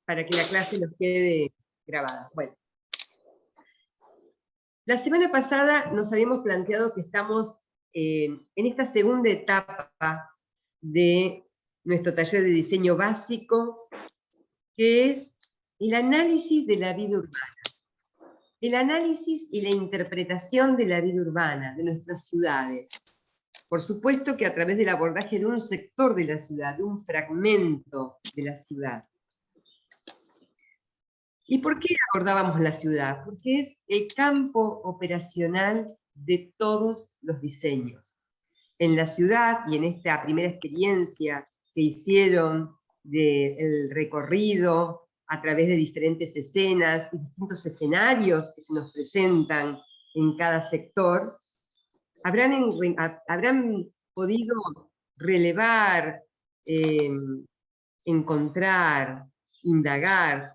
para que la clase nos quede grabada. Bueno. La semana pasada nos habíamos planteado que estamos en esta segunda etapa de nuestro taller de diseño básico, que es el análisis de la vida urbana. El análisis y la interpretación de la vida urbana, de nuestras ciudades. Por supuesto que a través del abordaje de un sector de la ciudad, de un fragmento de la ciudad. ¿Y por qué abordábamos la ciudad? Porque es el campo operacional de todos los diseños. En la ciudad, y en esta primera experiencia que hicieron del recorrido a través de diferentes escenas y distintos escenarios que se nos presentan en cada sector, habrán podido relevar, encontrar, indagar,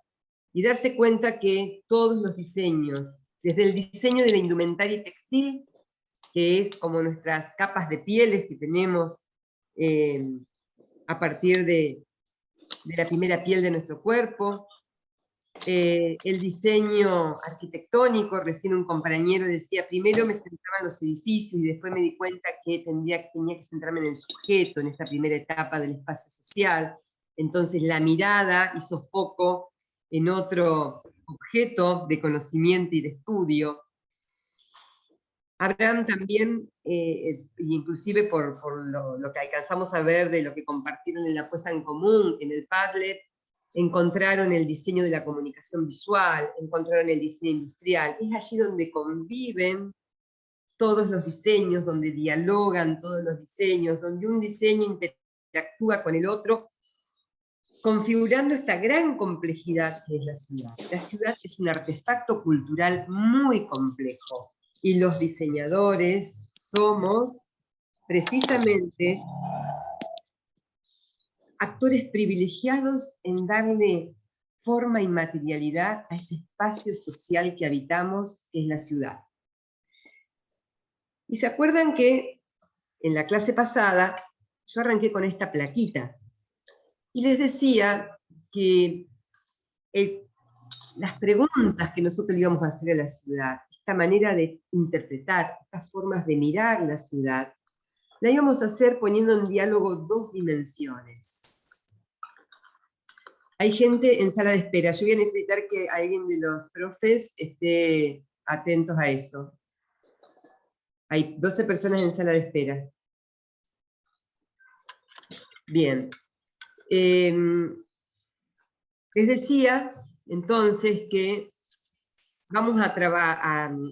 y darse cuenta que todos los diseños, desde el diseño de la indumentaria textil, que es como nuestras capas de pieles que tenemos a partir de la primera piel de nuestro cuerpo, el diseño arquitectónico, recién un compañero decía, primero me centraba en los edificios y después me di cuenta que tenía que centrarme en el sujeto, en esta primera etapa del espacio social. Entonces la mirada hizo foco en otro objeto de conocimiento y de estudio. Habrán también, inclusive por lo que alcanzamos a ver de lo que compartieron en la puesta en común, en el Padlet, encontraron el diseño de la comunicación visual, encontraron el diseño industrial. Es allí donde conviven todos los diseños, donde dialogan todos los diseños, donde un diseño interactúa con el otro, configurando esta gran complejidad que es la ciudad. La ciudad es un artefacto cultural muy complejo, y los diseñadores somos precisamente actores privilegiados en darle forma y materialidad a ese espacio social que habitamos, que es la ciudad. Y se acuerdan que en la clase pasada yo arranqué con esta plaquita, y les decía que las preguntas que nosotros le íbamos a hacer a la ciudad, esta manera de interpretar, estas formas de mirar la ciudad, la íbamos a hacer poniendo en diálogo dos dimensiones. Hay gente en sala de espera. Yo voy a necesitar que alguien de los profes esté atentos a eso. Hay 12 personas en sala de espera. Bien. Les decía, entonces, que vamos a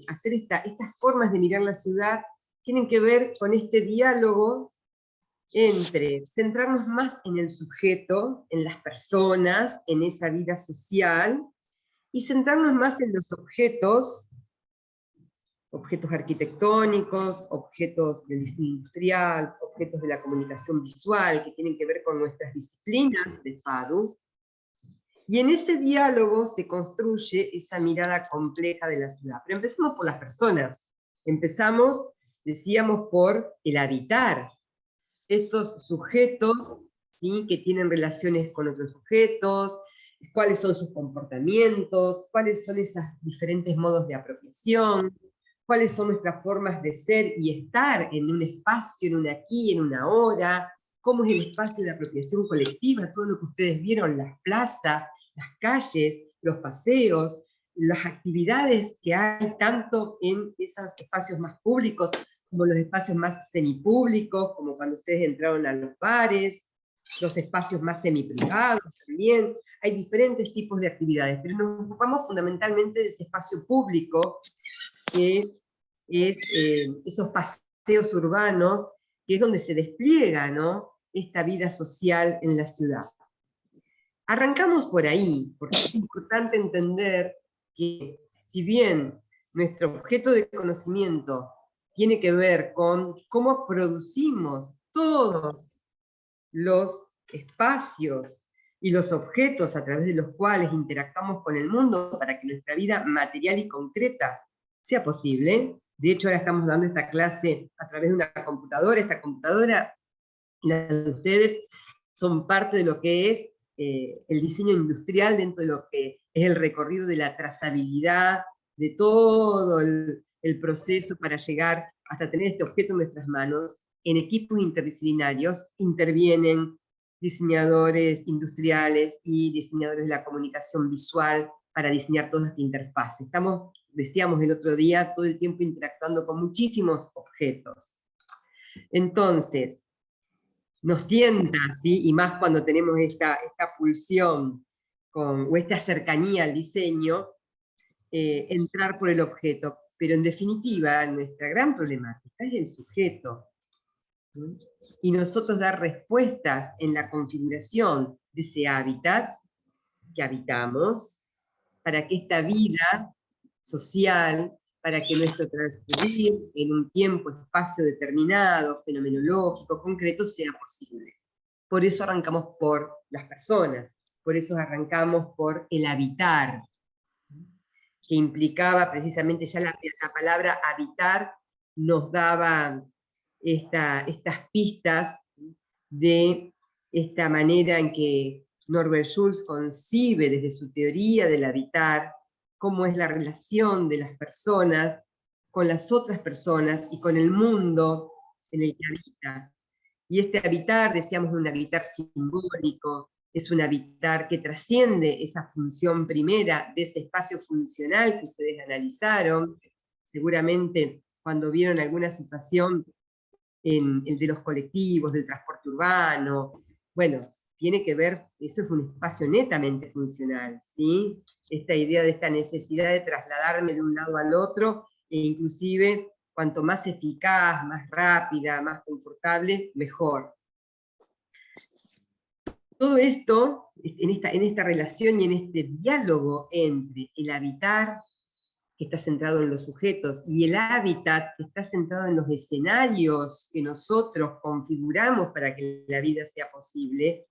hacer estas formas de mirar la ciudad, tienen que ver con este diálogo entre centrarnos más en el sujeto, en las personas, en esa vida social, y centrarnos más en los objetos arquitectónicos, objetos del diseño industrial, objetos de la comunicación visual, que tienen que ver con nuestras disciplinas de FADU, y en ese diálogo se construye esa mirada compleja de la ciudad. Pero empezamos por las personas. Empezamos, decíamos, por el habitar. Estos sujetos, ¿sí?, que tienen relaciones con otros sujetos, cuáles son sus comportamientos, cuáles son esos diferentes modos de apropiación, cuáles son nuestras formas de ser y estar en un espacio, en un aquí, en una ahora, cómo es el espacio de apropiación colectiva, todo lo que ustedes vieron, las plazas, las calles, los paseos, las actividades que hay tanto en esos espacios más públicos como los espacios más semipúblicos, como cuando ustedes entraron a los bares, los espacios más semiprivados también. Hay diferentes tipos de actividades, pero nos ocupamos fundamentalmente de ese espacio público, que es esos paseos urbanos, que es donde se despliega, ¿no?, esta vida social en la ciudad. Arrancamos por ahí, porque es importante entender que, si bien nuestro objeto de conocimiento tiene que ver con cómo producimos todos los espacios y los objetos a través de los cuales interactuamos con el mundo para que nuestra vida material y concreta sea posible. De hecho, ahora estamos dando esta clase a través de una computadora. Esta computadora, la de ustedes, son parte de lo que es el diseño industrial dentro de lo que es el recorrido de la trazabilidad, de todo el proceso para llegar hasta tener este objeto en nuestras manos. En equipos interdisciplinarios intervienen diseñadores industriales y diseñadores de la comunicación visual para diseñar toda esta interfaz. Estamos, decíamos el otro día, todo el tiempo interactuando con muchísimos objetos. Entonces, nos tienta, ¿sí? Y más cuando tenemos esta pulsión o esta cercanía al diseño, entrar por el objeto. Pero en definitiva, nuestra gran problemática es el sujeto. ¿Sí? Y nosotros dar respuestas en la configuración de ese hábitat que habitamos, para que esta vida social, para que nuestro transcurrir en un tiempo, espacio determinado, fenomenológico, concreto, sea posible. Por eso arrancamos por las personas, por eso arrancamos por el habitar, que implicaba precisamente ya la palabra habitar nos daba estas pistas de esta manera en que Norbert Schulz concibe desde su teoría del habitar, cómo es la relación de las personas con las otras personas y con el mundo en el que habita. Y este habitar, decíamos, un habitar simbólico, es un habitar que trasciende esa función primera de ese espacio funcional que ustedes analizaron. Seguramente cuando vieron alguna situación en el de los colectivos, del transporte urbano, bueno, tiene que ver, eso es un espacio netamente funcional, ¿sí? Esta idea de esta necesidad de trasladarme de un lado al otro, e inclusive cuanto más eficaz, más rápida, más confortable, mejor. Todo esto, en esta relación y en este diálogo entre el habitar, que está centrado en los sujetos, y el hábitat, que está centrado en los escenarios que nosotros configuramos para que la vida sea posible,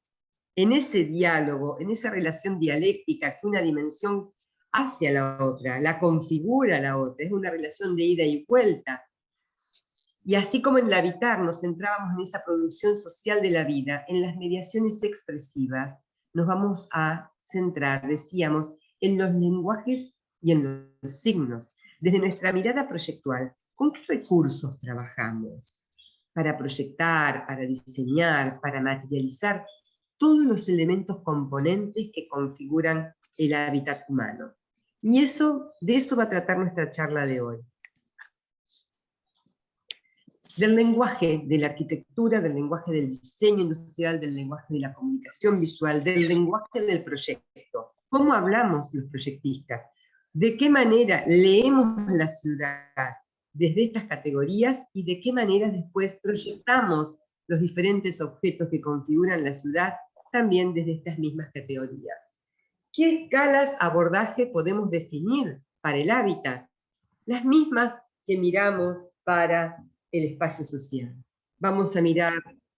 en ese diálogo, en esa relación dialéctica que una dimensión hace a la otra, la configura a la otra, es una relación de ida y vuelta. Y así como en el habitar nos centrábamos en esa producción social de la vida, en las mediaciones expresivas nos vamos a centrar, decíamos, en los lenguajes y en los signos. Desde nuestra mirada proyectual, ¿con qué recursos trabajamos? Para proyectar, para diseñar, para materializar todos los elementos componentes que configuran el hábitat humano. Y de eso va a tratar nuestra charla de hoy. Del lenguaje de la arquitectura, del lenguaje del diseño industrial, del lenguaje de la comunicación visual, del lenguaje del proyecto. ¿Cómo hablamos los proyectistas? ¿De qué manera leemos la ciudad desde estas categorías y de qué manera después proyectamos los diferentes objetos que configuran la ciudad también desde estas mismas categorías? ¿Qué escalas abordaje podemos definir para el hábitat? Las mismas que miramos para el espacio social. Vamos a mirar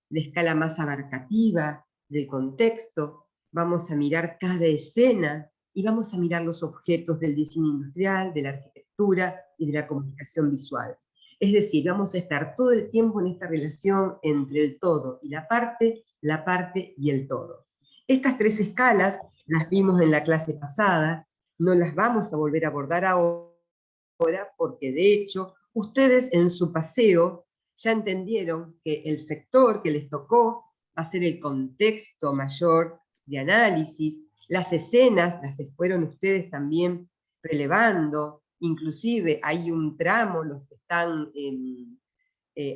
la escala más abarcativa del contexto, vamos a mirar cada escena y vamos a mirar los objetos del diseño industrial, de la arquitectura y de la comunicación visual. Es decir, vamos a estar todo el tiempo en esta relación entre el todo y la parte y el todo. Estas tres escalas las vimos en la clase pasada, no las vamos a volver a abordar ahora, porque de hecho ustedes en su paseo ya entendieron que el sector que les tocó va a ser el contexto mayor de análisis, las escenas las fueron ustedes también relevando, inclusive hay un tramo, los que están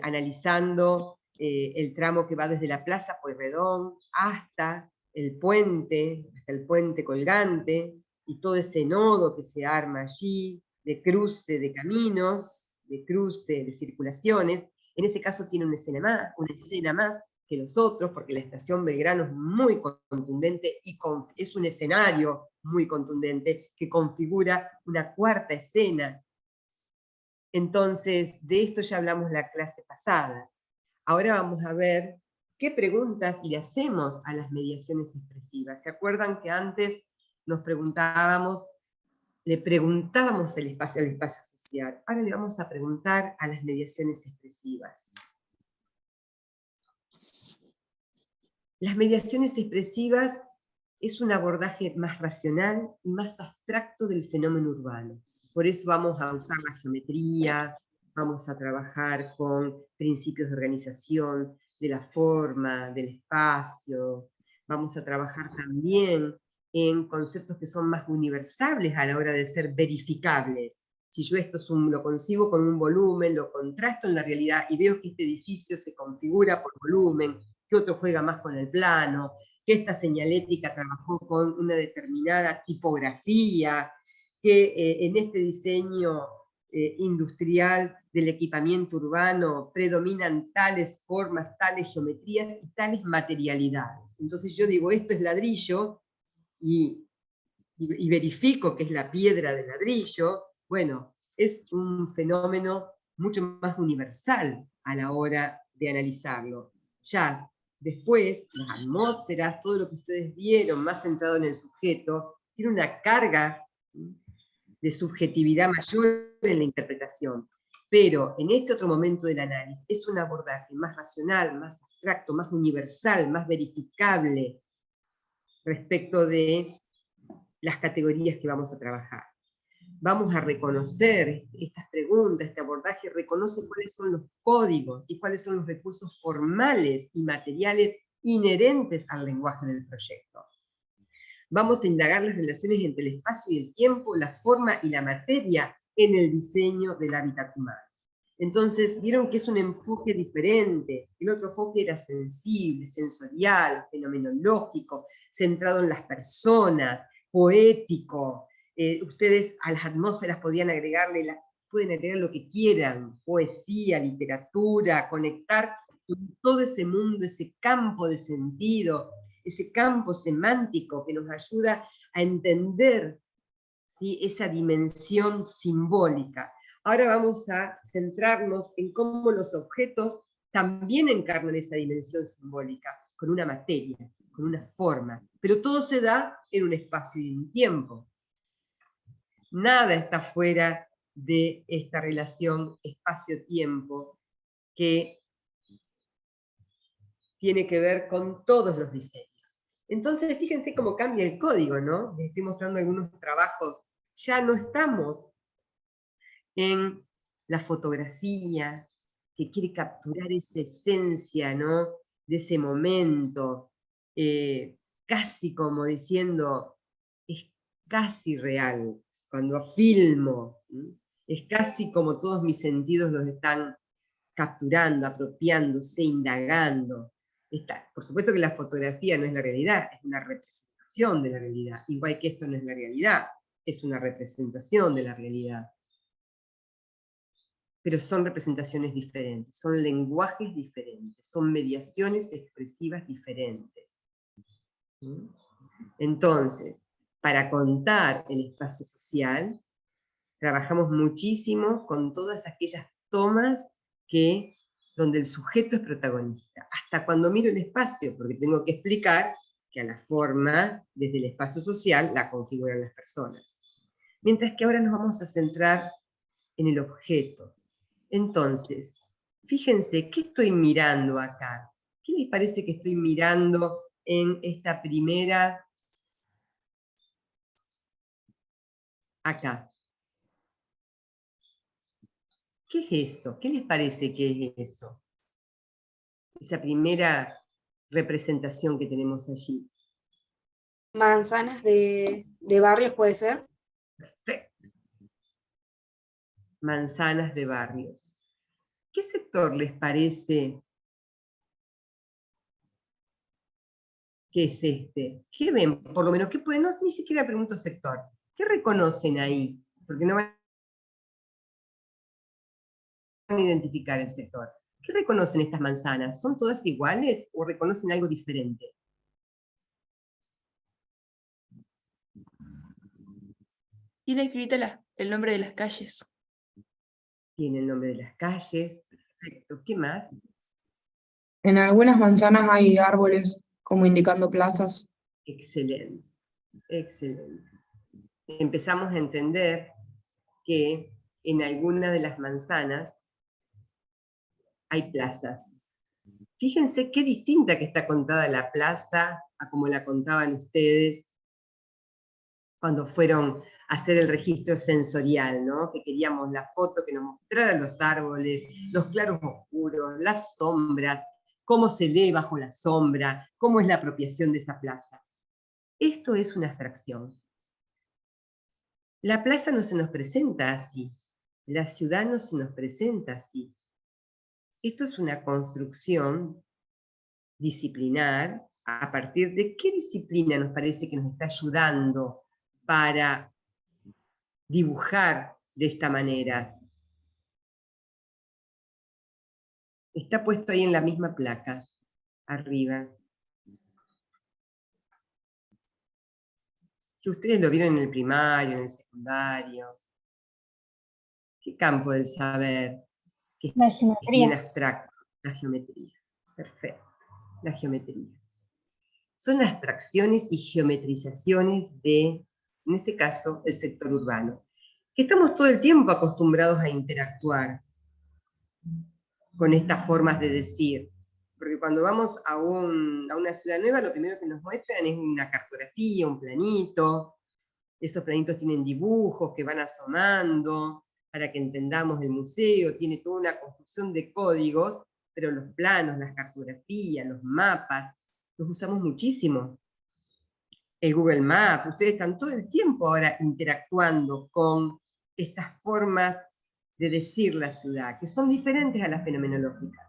analizando el tramo que va desde la Plaza Pueyrredón hasta el puente colgante, y todo ese nodo que se arma allí, de cruce de caminos, de cruce de circulaciones. En ese caso tiene una escena más que los otros, porque la estación Belgrano es muy contundente y es un escenario muy contundente que configura una cuarta escena. Entonces, de esto ya hablamos la clase pasada. Ahora vamos a ver qué preguntas le hacemos a las mediaciones expresivas. ¿Se acuerdan que antes nos le preguntábamos al espacio social? Ahora le vamos a preguntar a las mediaciones expresivas. Las mediaciones expresivas es un abordaje más racional y más abstracto del fenómeno urbano. Por eso vamos a usar la geometría, vamos a trabajar con principios de organización, de la forma, del espacio, vamos a trabajar también en conceptos que son más universales a la hora de ser verificables. Si yo esto lo concibo con un volumen, lo contrasto en la realidad y veo que este edificio se configura por volumen, que otro juega más con el plano, que esta señalética trabajó con una determinada tipografía, que en este diseño industrial del equipamiento urbano predominan tales formas, tales geometrías y tales materialidades. Entonces yo digo, esto es ladrillo, y verifico que es la piedra de ladrillo, bueno, es un fenómeno mucho más universal a la hora de analizarlo. Ya después, las atmósferas, todo lo que ustedes vieron, más centrado en el sujeto, tiene una carga de subjetividad mayor en la interpretación. Pero en este otro momento del análisis es un abordaje más racional, más abstracto, más universal, más verificable respecto de las categorías que vamos a trabajar. Vamos a reconocer estas preguntas, este abordaje reconoce cuáles son los códigos y cuáles son los recursos formales y materiales inherentes al lenguaje del proyecto. Vamos a indagar las relaciones entre el espacio y el tiempo, la forma y la materia en el diseño del hábitat humano. Entonces, vieron que es un enfoque diferente. El otro enfoque era sensible, sensorial, fenomenológico, centrado en las personas, poético. Ustedes a las atmósferas pueden agregar lo que quieran, poesía, literatura, conectar con todo ese mundo, ese campo de sentido, ese campo semántico que nos ayuda a entender, ¿sí?, esa dimensión simbólica. Ahora vamos a centrarnos en cómo los objetos también encarnan esa dimensión simbólica, con una materia, con una forma, pero todo se da en un espacio y en un tiempo. Nada está fuera de esta relación espacio-tiempo que tiene que ver con todos los diseños. Entonces, fíjense cómo cambia el código, ¿no? Les estoy mostrando algunos trabajos. Ya no estamos en la fotografía, que quiere capturar esa esencia, ¿no?, de ese momento, casi como diciendo, es casi real, cuando filmo, es casi como todos mis sentidos los están capturando, apropiándose, indagando. Por supuesto que la fotografía no es la realidad, es una representación de la realidad, igual que esto no es la realidad, es una representación de la realidad. Pero son representaciones diferentes, son lenguajes diferentes, son mediaciones expresivas diferentes. Entonces, para contar el espacio social, trabajamos muchísimo con todas aquellas tomas donde el sujeto es protagonista, hasta cuando miro el espacio, porque tengo que explicar que a la forma, desde el espacio social, la configuran las personas. Mientras que ahora nos vamos a centrar en el objeto. Entonces, fíjense, ¿qué estoy mirando acá? ¿Qué les parece que estoy mirando en esta primera? Acá. ¿Qué es eso? ¿Qué les parece que es eso? Esa primera representación que tenemos allí. Manzanas de barrios, ¿puede ser? Perfecto. Manzanas de barrios. ¿Qué sector les parece que es este? ¿Qué ven? Por lo menos, ¿qué pueden? No, ni siquiera pregunto sector. ¿Qué reconocen ahí? Porque no van a identificar el sector. ¿Qué reconocen estas manzanas? ¿Son todas iguales o reconocen algo diferente? Tiene escrito el nombre de las calles. Tiene el nombre de las calles. Perfecto. ¿Qué más? En algunas manzanas hay árboles, como indicando plazas. Excelente. Excelente. Empezamos a entender que en alguna de las manzanas hay plazas. Fíjense qué distinta que está contada la plaza a como la contaban ustedes cuando fueron a hacer el registro sensorial, ¿no? Que queríamos la foto que nos mostrara los árboles, los claros oscuros, las sombras, cómo se lee bajo la sombra, cómo es la apropiación de esa plaza. Esto es una abstracción. La plaza no se nos presenta así, la ciudad no se nos presenta así. Esto es una construcción disciplinar. ¿A partir de qué disciplina nos parece que nos está ayudando para dibujar de esta manera? Está puesto ahí en la misma placa, arriba. Que ustedes lo vieron en el primario, en el secundario. ¿Qué campo del saber? Que La es bien geometría. abstracto. La geometría. Perfecto. La geometría. Son abstracciones y geometrizaciones de, en este caso, el sector urbano, que estamos todo el tiempo acostumbrados a interactuar con estas formas de decir, porque cuando vamos a una ciudad nueva, lo primero que nos muestran es una cartografía, un planito, esos planitos tienen dibujos que van asomando, para que entendamos el museo, tiene toda una construcción de códigos, pero los planos, las cartografías, los mapas, los usamos muchísimo. El Google Maps, ustedes están todo el tiempo ahora interactuando con estas formas de decir la ciudad, que son diferentes a las fenomenológicas.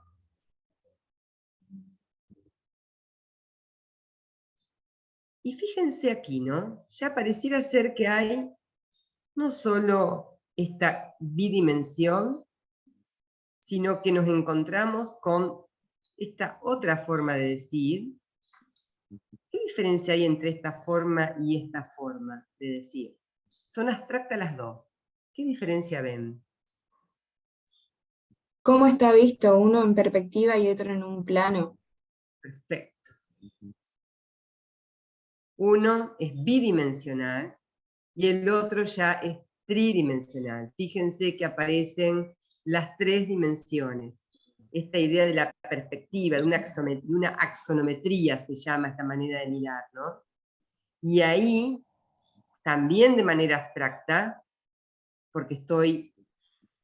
Y fíjense aquí, ¿no? Ya pareciera ser que hay no solo esta bidimensión, sino que nos encontramos con esta otra forma de decir. ¿Qué diferencia hay entre esta forma y esta forma de decir? Son abstractas las dos. ¿Qué diferencia ven? ¿Cómo está visto uno en perspectiva y otro en un plano? Perfecto. Uno es bidimensional y el otro ya es tridimensional. Fíjense que aparecen las tres dimensiones. Esta idea de la perspectiva, de una axonometría se llama esta manera de mirar, ¿no? Y ahí, también de manera abstracta, porque estoy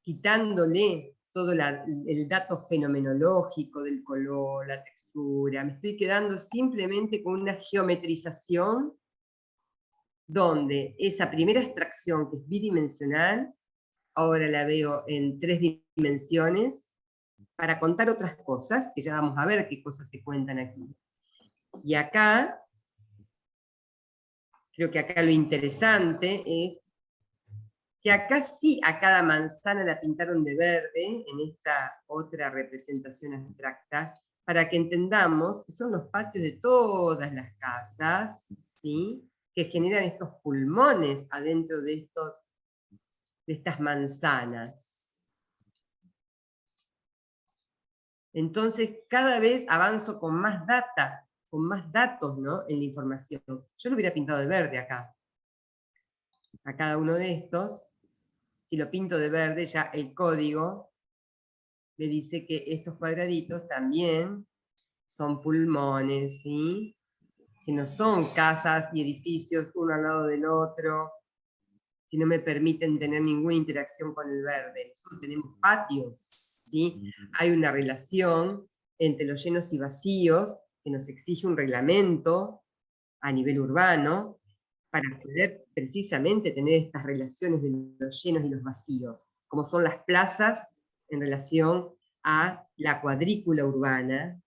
quitándole todo el dato fenomenológico del color, la textura, me estoy quedando simplemente con una geometrización donde esa primera abstracción, que es bidimensional, ahora la veo en tres dimensiones, para contar otras cosas, que ya vamos a ver qué cosas se cuentan aquí. Y acá, creo que acá lo interesante es que acá sí a cada manzana la pintaron de verde, en esta otra representación abstracta, para que entendamos que son los patios de todas las casas, ¿sí? Que generan estos pulmones adentro de estas manzanas. Entonces, cada vez avanzo con más data, con más datos, ¿no? En la información. Yo lo hubiera pintado de verde acá. A cada uno de estos, si lo pinto de verde, ya el código le dice que estos cuadraditos también son pulmones, ¿sí? Que no son casas y edificios uno al lado del otro, que no me permiten tener ninguna interacción con el verde. Nosotros tenemos patios, ¿sí? Hay una relación entre los llenos y vacíos que nos exige un reglamento a nivel urbano para poder precisamente tener estas relaciones de los llenos y los vacíos, como son las plazas en relación a la cuadrícula urbana.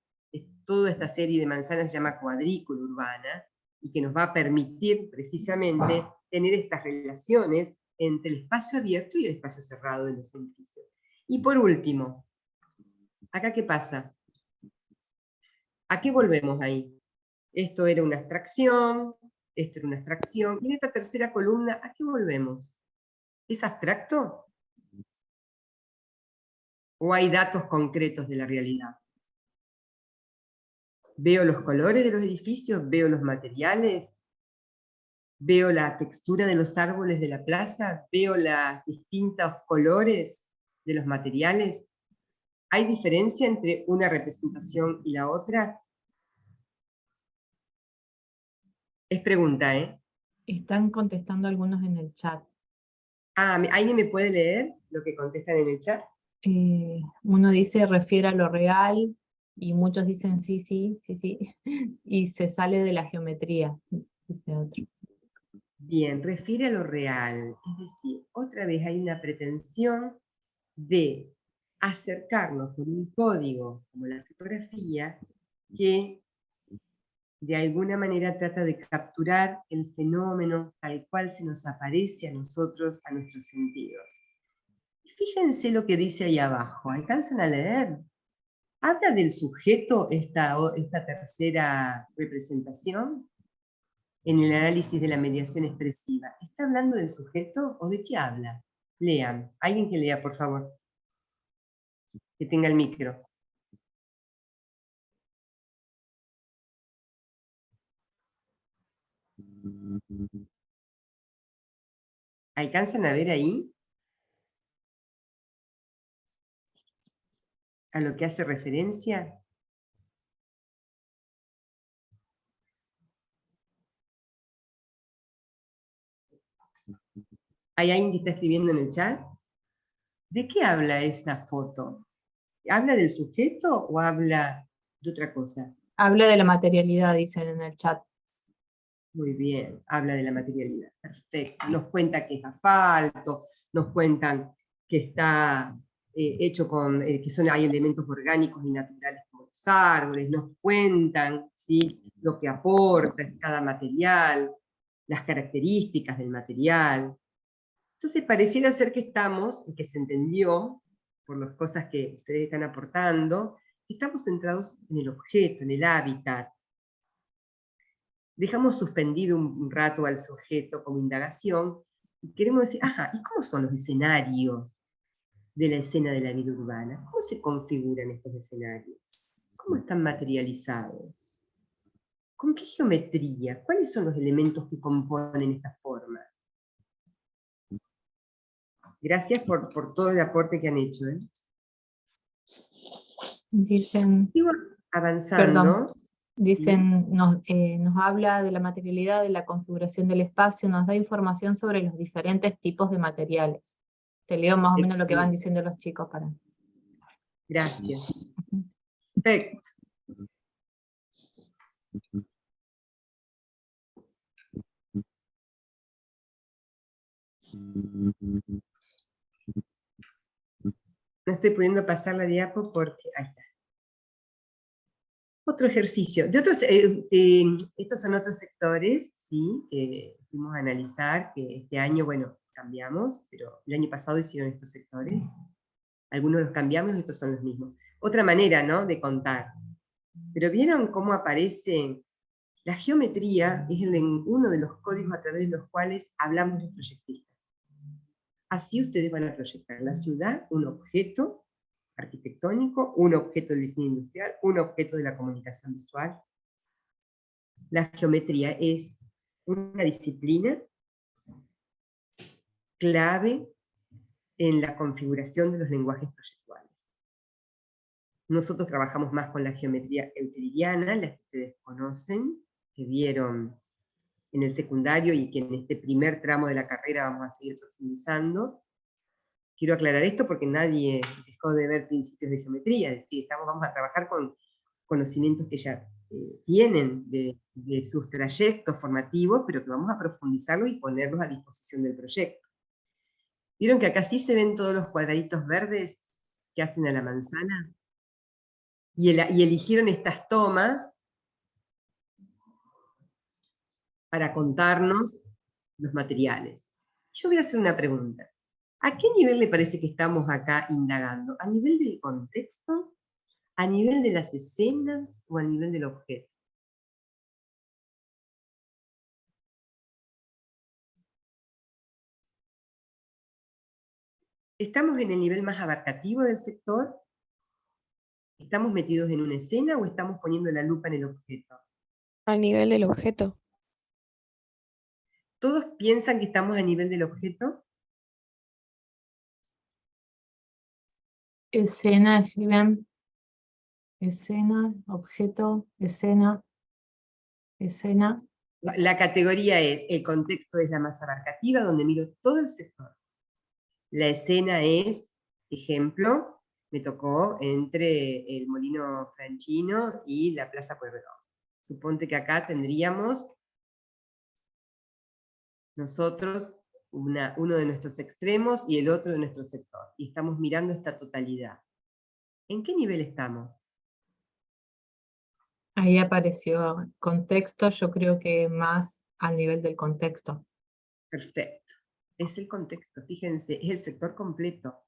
Toda esta serie de manzanas se llama cuadrícula urbana, y que nos va a permitir precisamente tener estas relaciones entre el espacio abierto y el espacio cerrado de los edificios. Y por último, ¿acá qué pasa? ¿A qué volvemos ahí? Esto era una abstracción, esto era una abstracción, y en esta tercera columna, ¿a qué volvemos? ¿Es abstracto? ¿O hay datos concretos de la realidad? Veo los colores de los edificios, veo los materiales, veo la textura de los árboles de la plaza, veo los distintos colores de los materiales. ¿Hay diferencia entre una representación y la otra? Es pregunta, ¿eh? Están contestando algunos en el chat. Ah, ¿alguien me puede leer lo que contestan en el chat? Uno dice refiere a lo real y muchos dicen sí, sí, sí, sí. Y se sale de la geometría, dice otro. Bien, refiere a lo real. Es decir, otra vez hay una pretensión de acercarnos con un código como la fotografía que de alguna manera trata de capturar el fenómeno tal cual se nos aparece a nosotros, a nuestros sentidos. Y fíjense lo que dice ahí abajo, ¿alcanzan a leer? ¿Habla del sujeto esta tercera representación? En el análisis de la mediación expresiva. ¿Está hablando del sujeto o de qué habla? Lean. Alguien que lea, por favor. Que tenga el micro. ¿Alcanzan a ver ahí? ¿A lo que hace referencia? ¿Hay alguien que está escribiendo en el chat? ¿De qué habla esa foto? ¿Habla del sujeto o habla de otra cosa? Habla de la materialidad, dicen en el chat. Muy bien, habla de la materialidad. Perfecto. Nos cuenta que es asfalto, nos cuentan que está hecho con, hay elementos orgánicos y naturales como los árboles, nos cuentan, ¿sí?, lo que aporta cada material, las características del material. Entonces pareciera ser que estamos, y que se entendió por las cosas que ustedes están aportando, estamos centrados en el objeto, en el hábitat. Dejamos suspendido un rato al sujeto como indagación, y queremos decir, ajá, ¿y cómo son los escenarios de la escena de la vida urbana? ¿Cómo se configuran estos escenarios? ¿Cómo están materializados? ¿Con qué geometría? ¿Cuáles son los elementos que componen estas formas? Gracias por todo el aporte que han hecho. Dicen, Sigo perdón, avanzando. dicen, nos habla de la materialidad, de la configuración del espacio, nos da información sobre los diferentes tipos de materiales. Te leo más o menos lo que van Excelente. diciendo los chicos para. Gracias. Perfecto. No estoy pudiendo pasar la diapo porque... Ahí está. Otro ejercicio. Estos son otros sectores, ¿sí?, que fuimos a analizar, que este año, bueno, cambiamos, pero el año pasado hicieron estos sectores. Algunos los cambiamos, estos son los mismos. Otra manera, ¿no?, de contar. Pero ¿vieron cómo aparece? La geometría es uno de los códigos a través de los cuales hablamos los proyectistas. Así ustedes van a proyectar la ciudad, un objeto arquitectónico, un objeto del diseño industrial, un objeto de la comunicación visual. La geometría es una disciplina clave en la configuración de los lenguajes proyectuales. Nosotros trabajamos más con la geometría euclidiana, la que ustedes conocen, que vieron en el secundario y que en este primer tramo de la carrera vamos a seguir profundizando. Quiero aclarar esto porque nadie dejó de ver principios de geometría, es decir, vamos a trabajar con conocimientos que ya tienen de sus trayectos formativos, pero que vamos a profundizarlos y ponerlos a disposición del proyecto. ¿Vieron que acá sí se ven todos los cuadraditos verdes que hacen a la manzana? Y eligieron estas tomas para contarnos los materiales. Yo voy a hacer una pregunta. ¿A qué nivel le parece que estamos acá indagando? ¿A nivel del contexto? ¿A nivel de las escenas o a nivel del objeto? ¿Estamos en el nivel más abarcativo del sector? ¿Estamos metidos en una escena o estamos poniendo la lupa en el objeto? A nivel del objeto. ¿Todos piensan que estamos a nivel del objeto? Escena, escriben. Escena, objeto, escena, escena. La categoría es, el contexto es la más abarcativa, donde miro todo el sector. La escena es, ejemplo, me tocó entre el Molino Franchino y la Plaza Pueyrredón. Suponte que acá tendríamos nosotros uno de nuestros extremos y el otro de nuestro sector. Y estamos mirando esta totalidad. ¿En qué nivel estamos? Ahí apareció contexto, yo creo que más al nivel del contexto. Perfecto. Es el contexto, fíjense, es el sector completo.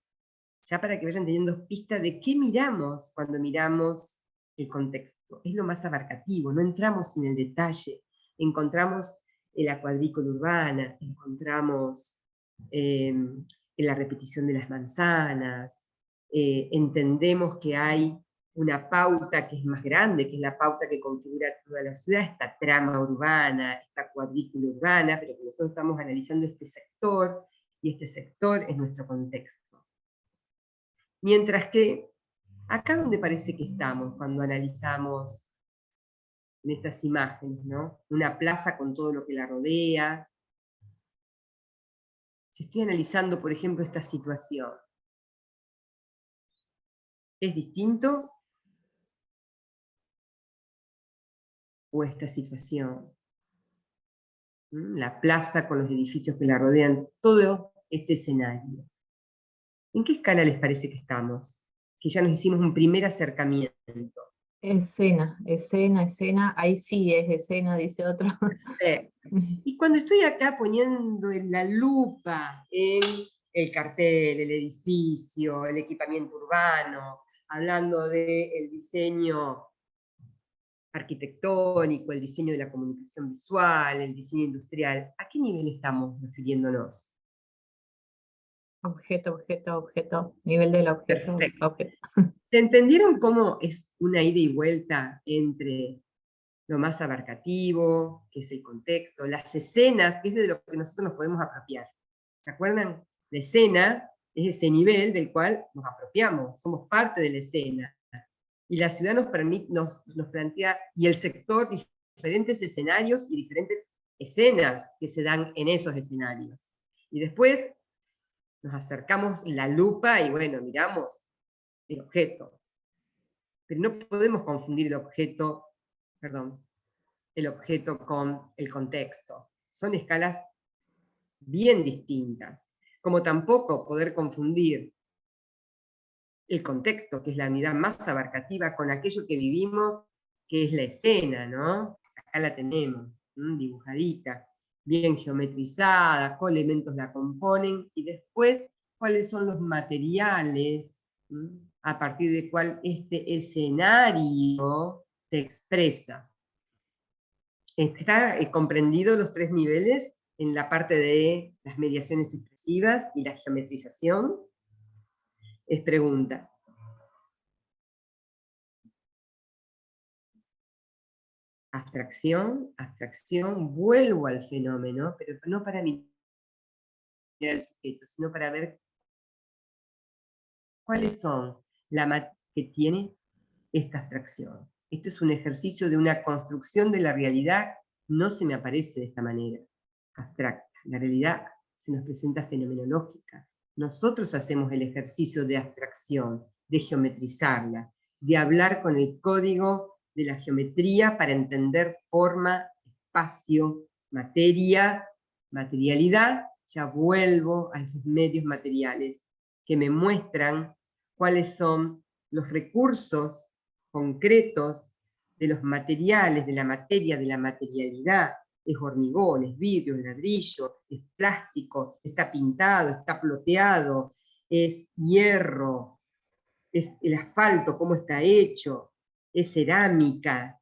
Ya para que vayan teniendo pista de qué miramos cuando miramos el contexto. Es lo más abarcativo, no entramos en el detalle. Encontramos en la cuadrícula urbana, encontramos en la repetición de las manzanas, entendemos que hay una pauta que es más grande, que es la pauta que configura toda la ciudad, esta trama urbana, esta cuadrícula urbana, pero que nosotros estamos analizando este sector, y este sector es nuestro contexto. Mientras que, acá donde parece que estamos, cuando analizamos en estas imágenes, ¿no? Una plaza con todo lo que la rodea. Si estoy analizando, por ejemplo, esta situación, ¿es distinto? ¿O esta situación? La plaza con los edificios que la rodean, todo este escenario. ¿En qué escala les parece que estamos? Que ya nos hicimos un primer acercamiento. Escena, escena, escena, ahí sí es escena, dice otro. Y cuando estoy acá poniendo en la lupa en el cartel, el edificio, el equipamiento urbano, hablando del diseño arquitectónico, el diseño de la comunicación visual, el diseño industrial, ¿a qué nivel estamos refiriéndonos? Objeto, objeto, objeto, nivel del objeto, Perfecto. objeto. ¿Se entendieron cómo es una ida y vuelta entre lo más abarcativo, que es el contexto, las escenas, que es de lo que nosotros nos podemos apropiar? ¿Se acuerdan? La escena es ese nivel del cual nos apropiamos, somos parte de la escena. Y la ciudad nos plantea, y el sector, diferentes escenarios y diferentes escenas que se dan en esos escenarios. Y después nos acercamos la lupa y bueno, miramos el objeto. Pero no podemos confundir el objeto con el contexto. Son escalas bien distintas. Como tampoco poder confundir el contexto, que es la unidad más abarcativa, con aquello que vivimos, que es la escena, ¿no? Acá la tenemos, dibujadita, bien geometrizada, qué elementos la componen, y después cuáles son los materiales a partir de cuál este escenario se expresa. ¿Está comprendido los tres niveles en la parte de las mediaciones expresivas y la geometrización? Es pregunta. Abstracción, abstracción, vuelvo al fenómeno, pero no para mirar el sujeto, sino para ver cuáles son la materia que tiene esta abstracción. Esto es un ejercicio de una construcción de la realidad, no se me aparece de esta manera, abstracta. La realidad se nos presenta fenomenológica. Nosotros hacemos el ejercicio de abstracción, de geometrizarla, de hablar con el código de la geometría para entender forma, espacio, materia, materialidad. Ya vuelvo a esos medios materiales que me muestran cuáles son los recursos concretos de los materiales, de la materia, de la materialidad. Es hormigón, es vidrio, es ladrillo, es plástico, está pintado, está ploteado, es hierro, es el asfalto, cómo está hecho, es cerámica.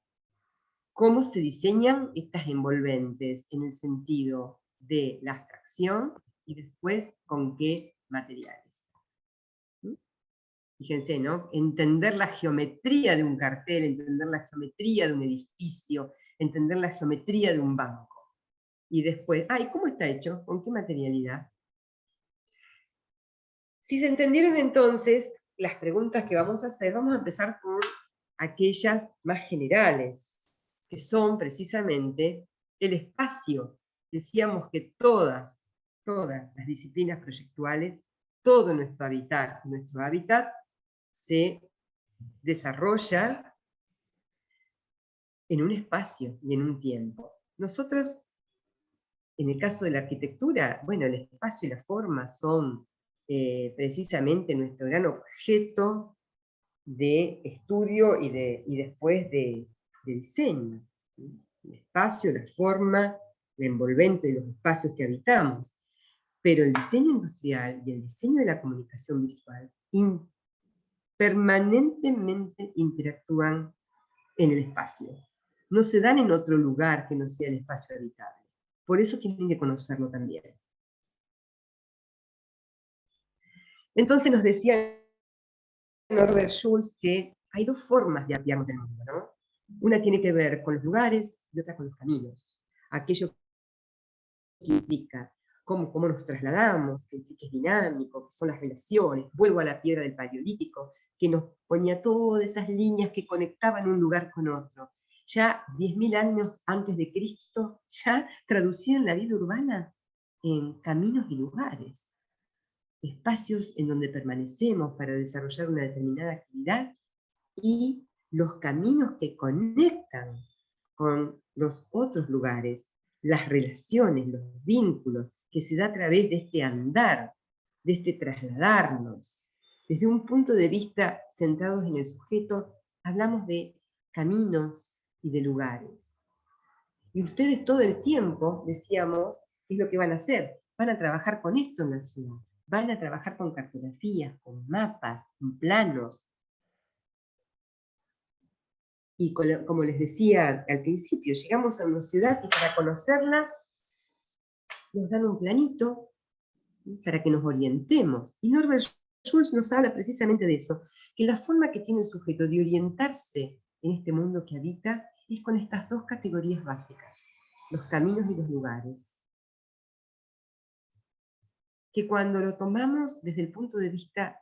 ¿Cómo se diseñan estas envolventes en el sentido de la abstracción y después con qué materiales? Fíjense, ¿no? Entender la geometría de un cartel, entender la geometría de un edificio, entender la geometría de un banco. Y después, ¿y cómo está hecho? ¿Con qué materialidad? Si se entendieron entonces las preguntas que vamos a hacer, vamos a empezar por aquellas más generales, que son precisamente el espacio. Decíamos que todas las disciplinas proyectuales, todo nuestro hábitat se desarrolla en un espacio y en un tiempo. Nosotros, en el caso de la arquitectura, bueno, el espacio y la forma son precisamente nuestro gran objeto de estudio y después de diseño. El espacio, la forma, la envolvente de los espacios que habitamos. Pero el diseño industrial y el diseño de la comunicación visual permanentemente interactúan en el espacio. No se dan en otro lugar que no sea el espacio habitable. Por eso tienen que conocerlo también. Entonces nos decía Norbert Schulz que hay dos formas de apiarnos del mundo, ¿no? Una tiene que ver con los lugares y otra con los caminos. Aquello que implica cómo nos trasladamos, que es dinámico, que son las relaciones. Vuelvo a la piedra del Paleolítico, que nos ponía todas esas líneas que conectaban un lugar con otro. Ya 10.000 años antes de Cristo, ya traducían la vida urbana en caminos y lugares. Espacios en donde permanecemos para desarrollar una determinada actividad y los caminos que conectan con los otros lugares, las relaciones, los vínculos que se da a través de este andar, de este trasladarnos. Desde un punto de vista centrados en el sujeto, hablamos de caminos y de lugares. Y ustedes todo el tiempo, decíamos, es lo que van a hacer. Van a trabajar con esto en la ciudad. Van a trabajar con cartografías, con mapas, con planos. Y como les decía al principio, llegamos a una ciudad y para conocerla nos dan un planito para que nos orientemos. Y Norbert Schulz nos habla precisamente de eso, que la forma que tiene el sujeto de orientarse en este mundo que habita es con estas dos categorías básicas, los caminos y los lugares. Que cuando lo tomamos desde el punto de vista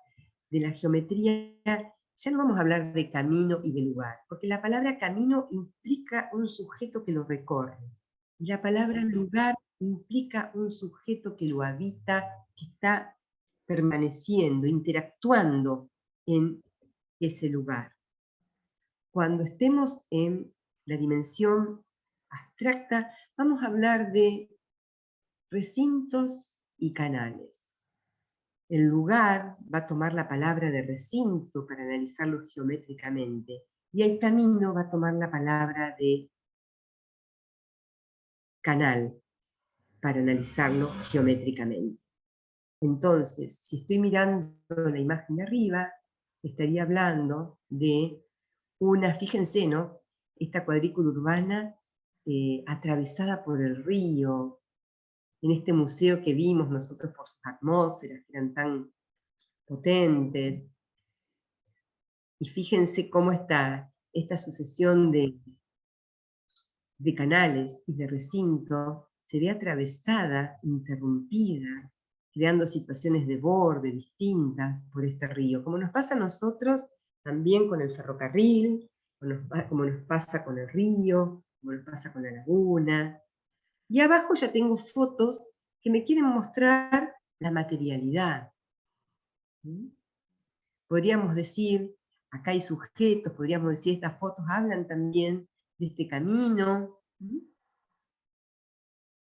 de la geometría, ya no vamos a hablar de camino y de lugar, porque la palabra camino implica un sujeto que lo recorre, y la palabra lugar implica un sujeto que lo habita, que está permaneciendo, interactuando en ese lugar. Cuando estemos en la dimensión abstracta, vamos a hablar de recintos y canales. El lugar va a tomar la palabra de recinto para analizarlo geométricamente, y el camino va a tomar la palabra de canal para analizarlo geométricamente. Entonces, si estoy mirando la imagen de arriba, estaría hablando de una, fíjense, ¿no? Esta cuadrícula urbana atravesada por el río, en este museo que vimos nosotros por sus atmósferas, que eran tan potentes. Y fíjense cómo está esta sucesión de canales y de recinto se ve atravesada, interrumpida, creando situaciones de borde distintas por este río, como nos pasa a nosotros también con el ferrocarril, como nos pasa con el río, como nos pasa con la laguna. Y abajo ya tengo fotos que me quieren mostrar la materialidad. Podríamos decir, acá hay sujetos, podríamos decir, estas fotos hablan también de este camino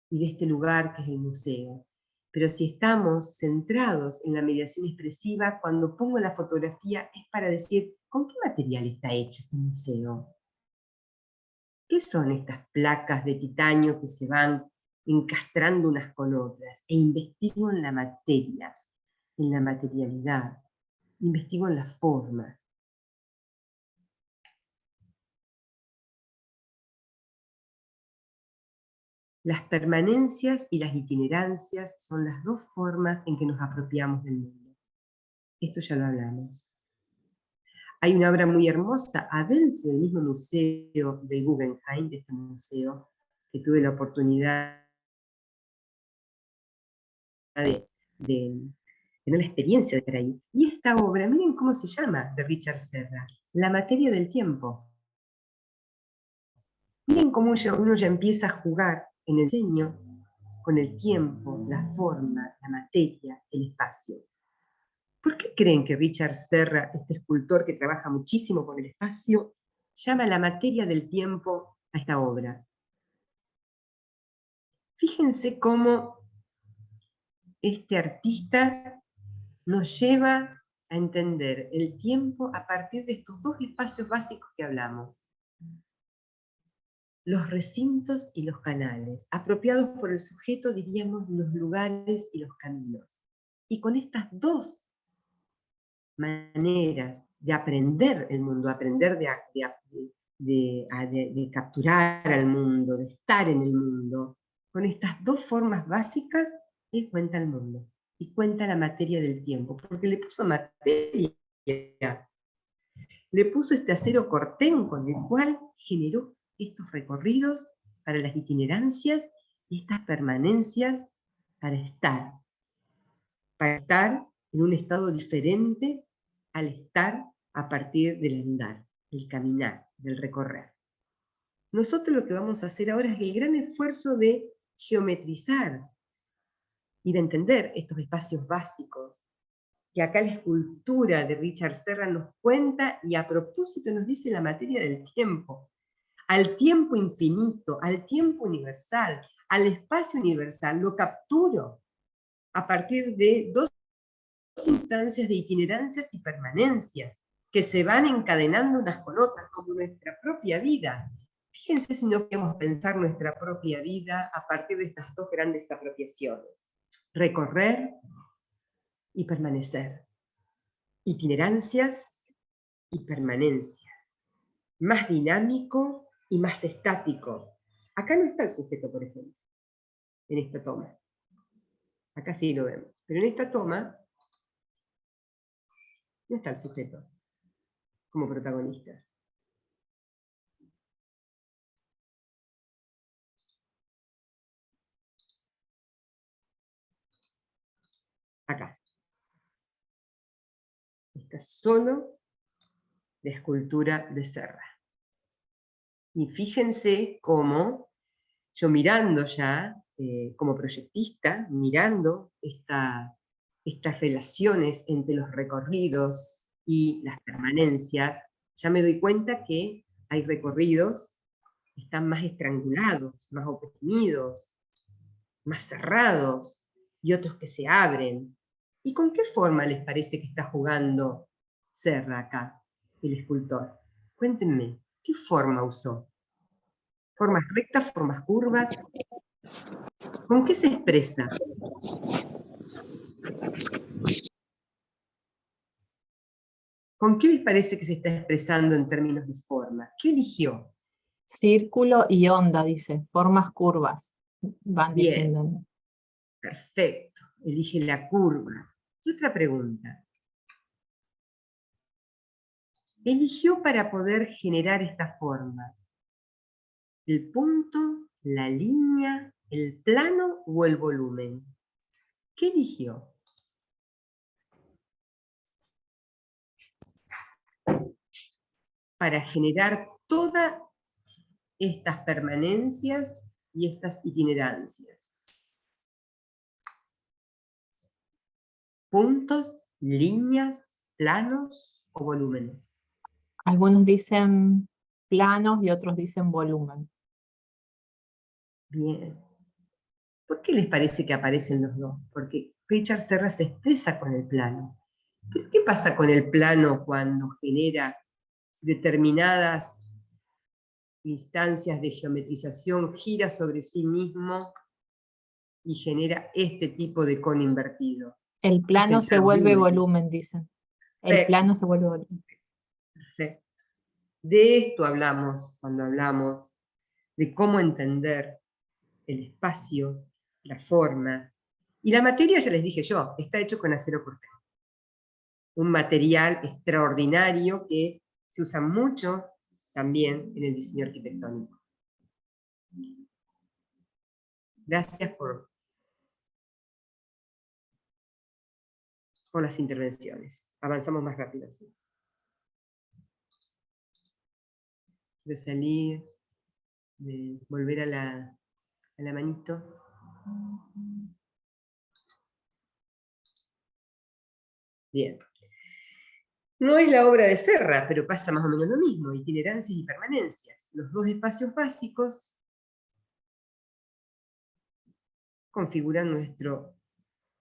y de este lugar que es el museo. Pero si estamos centrados en la mediación expresiva, cuando pongo la fotografía es para decir, ¿con qué material está hecho este museo? ¿Qué son estas placas de titanio que se van encastrando unas con otras? E investigo en la materia, en la materialidad, investigo en la forma. Las permanencias y las itinerancias son las dos formas en que nos apropiamos del mundo. Esto ya lo hablamos. Hay una obra muy hermosa adentro del mismo museo de Guggenheim, de este museo, que tuve la oportunidad de tener la experiencia de estar ahí. Y esta obra, miren cómo se llama, de Richard Serra, La materia del tiempo. Miren cómo uno ya empieza a jugar en el diseño con el tiempo, la forma, la materia, el espacio. ¿Por qué creen que Richard Serra, este escultor que trabaja muchísimo con el espacio, llama la materia del tiempo a esta obra? Fíjense cómo este artista nos lleva a entender el tiempo a partir de estos dos espacios básicos que hablamos. Los recintos y los canales, apropiados por el sujeto, diríamos, los lugares y los caminos. Y con estas dos maneras de aprender el mundo, aprender de capturar al mundo, de estar en el mundo, con estas dos formas básicas, él cuenta el mundo y cuenta la materia del tiempo, porque le puso materia, le puso este acero cortén con el cual generó estos recorridos para las itinerancias y estas permanencias para estar en un estado diferente al estar a partir del andar, del caminar, del recorrer. Nosotros lo que vamos a hacer ahora es el gran esfuerzo de geometrizar y de entender estos espacios básicos, que acá la escultura de Richard Serra nos cuenta y a propósito nos dice la materia del tiempo, al tiempo infinito, al tiempo universal, al espacio universal, lo capturo a partir de dos instancias de itinerancias y permanencias que se van encadenando unas con otras, como nuestra propia vida. Fíjense si no podemos pensar nuestra propia vida a partir de estas dos grandes apropiaciones. Recorrer y permanecer. Itinerancias y permanencias. Más dinámico y más estático. Acá no está el sujeto, por ejemplo, en esta toma. Acá sí lo vemos. Pero en esta toma no está el sujeto como protagonista. Acá. Está solo la escultura de Serra. Y fíjense cómo yo mirando ya, como proyectista, mirando estas relaciones entre los recorridos y las permanencias, ya me doy cuenta que hay recorridos que están más estrangulados, más oprimidos, más cerrados, y otros que se abren. ¿Y con qué forma les parece que está jugando Serra acá, el escultor? Cuéntenme, ¿qué forma usó? ¿Formas rectas, formas curvas? ¿Con qué se expresa? ¿Con qué les parece que se está expresando en términos de forma? ¿Qué eligió? Círculo y onda, dice, formas curvas, van Bien, diciendo. perfecto. Elige la curva. Y otra pregunta. Eligió para poder generar estas formas el punto, la línea, el plano o el volumen. ¿Qué eligió? Para generar todas estas permanencias y estas itinerancias. Puntos, líneas, planos o volúmenes. Algunos dicen planos y otros dicen volumen. Bien. ¿Por qué les parece que aparecen los dos? Porque Richard Serra se expresa con el plano. ¿Pero qué pasa con el plano cuando genera determinadas instancias de geometrización, gira sobre sí mismo y genera este tipo de cono invertido? El plano se vuelve volumen, dicen. El Perfecto, plano se vuelve volumen. perfecto. De esto hablamos cuando hablamos de cómo entender el espacio, la forma. Y la materia, ya les dije yo, está hecho con acero cortén. Un material extraordinario que se usa mucho también en el diseño arquitectónico. Gracias por las intervenciones. Avanzamos más rápido. ¿Sí? De salir. de volver a la manito. Bien. No es la obra de Serra, pero pasa más o menos lo mismo, itinerancias y permanencias. Los dos espacios básicos configuran nuestro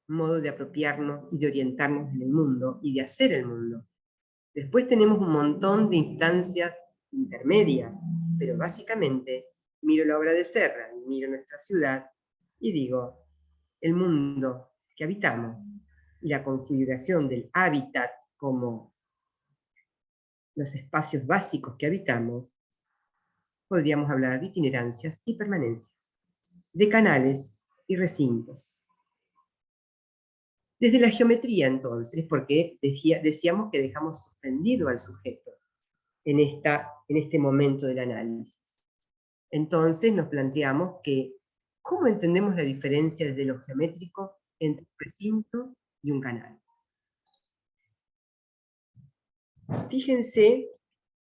modo de apropiarnos y de orientarnos en el mundo y de hacer el mundo. Después tenemos un montón de instancias intermedias, pero básicamente miro la obra de Serra, miro nuestra ciudad y digo, el mundo que habitamos y la configuración del hábitat como los espacios básicos que habitamos, podríamos hablar de itinerancias y permanencias, de canales y recintos. Desde la geometría, entonces, porque decíamos que dejamos suspendido al sujeto en este momento del análisis. Entonces nos planteamos que, ¿cómo entendemos la diferencia desde lo geométrico entre un recinto y un canal? Fíjense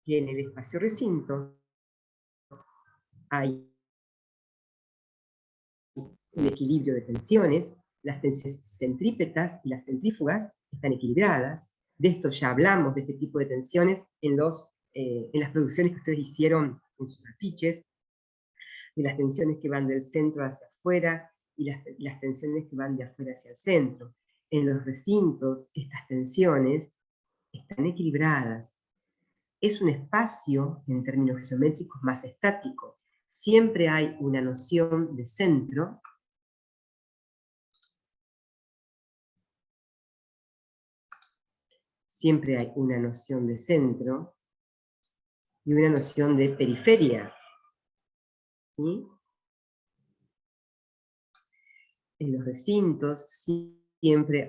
que en el espacio recinto hay un equilibrio de tensiones, las tensiones centrípetas y las centrífugas están equilibradas. De esto ya hablamos, de este tipo de tensiones, en las producciones que ustedes hicieron en sus afiches, de las tensiones que van del centro hacia afuera y las tensiones que van de afuera hacia el centro. En los recintos, estas tensiones están equilibradas. Es un espacio, en términos geométricos, más estático. Siempre hay una noción de centro, siempre hay una noción de centro y una noción de periferia. ¿Sí? En los recintos siempre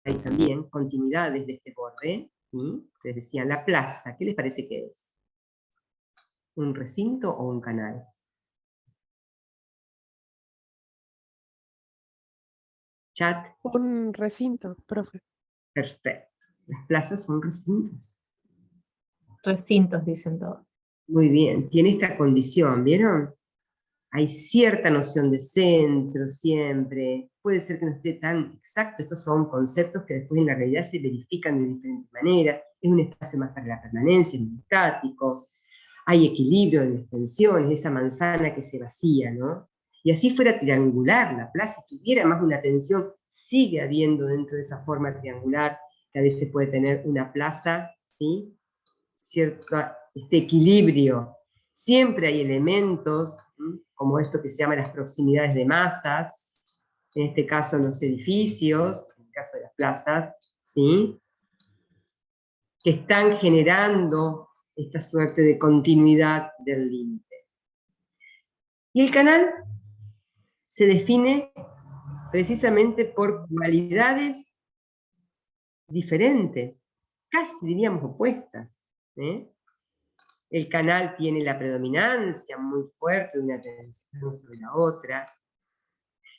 hay también continuidades de este borde. ¿Sí? Les decía, la plaza, ¿qué les parece que es? ¿Un recinto o un canal? Chat. Un recinto, profe. Perfecto. Las plazas son recintos. Recintos, dicen todos. Muy bien, tiene esta condición, ¿vieron? Hay cierta noción de centro siempre, puede ser que no esté tan exacto, estos son conceptos que después en la realidad se verifican de diferentes maneras, es un espacio más para la permanencia, es muy estático, hay equilibrio en las tensiones, esa manzana que se vacía, ¿no? Y así fuera triangular la plaza, si tuviera más una tensión, sigue habiendo dentro de esa forma triangular, que a veces puede tener una plaza, ¿sí? Cierto equilibrio. Siempre hay elementos, como esto que se llama las proximidades de masas, en este caso los edificios, en el caso de las plazas, ¿sí? Que están generando esta suerte de continuidad del límite. Y el canal se define precisamente por cualidades diferentes, casi diríamos opuestas. El canal tiene la predominancia muy fuerte de una tensión sobre la otra.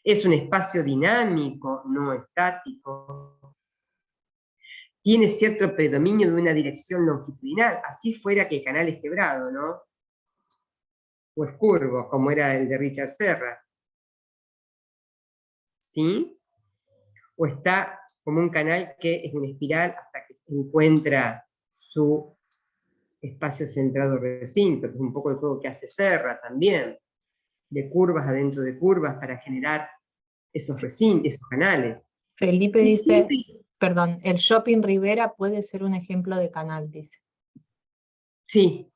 Es un espacio dinámico, no estático. Tiene cierto predominio de una dirección longitudinal, así fuera que el canal es quebrado, ¿no? O es curvo, como era el de Richard Serra. ¿Sí? O está como un canal que es una espiral hasta que se encuentra su espacio centrado recinto, que es un poco el juego que hace Serra también, de curvas adentro de curvas para generar esos recintos, esos canales. Felipe Y dice, siempre, perdón, el Shopping Rivera puede ser un ejemplo de canal, dice. sí,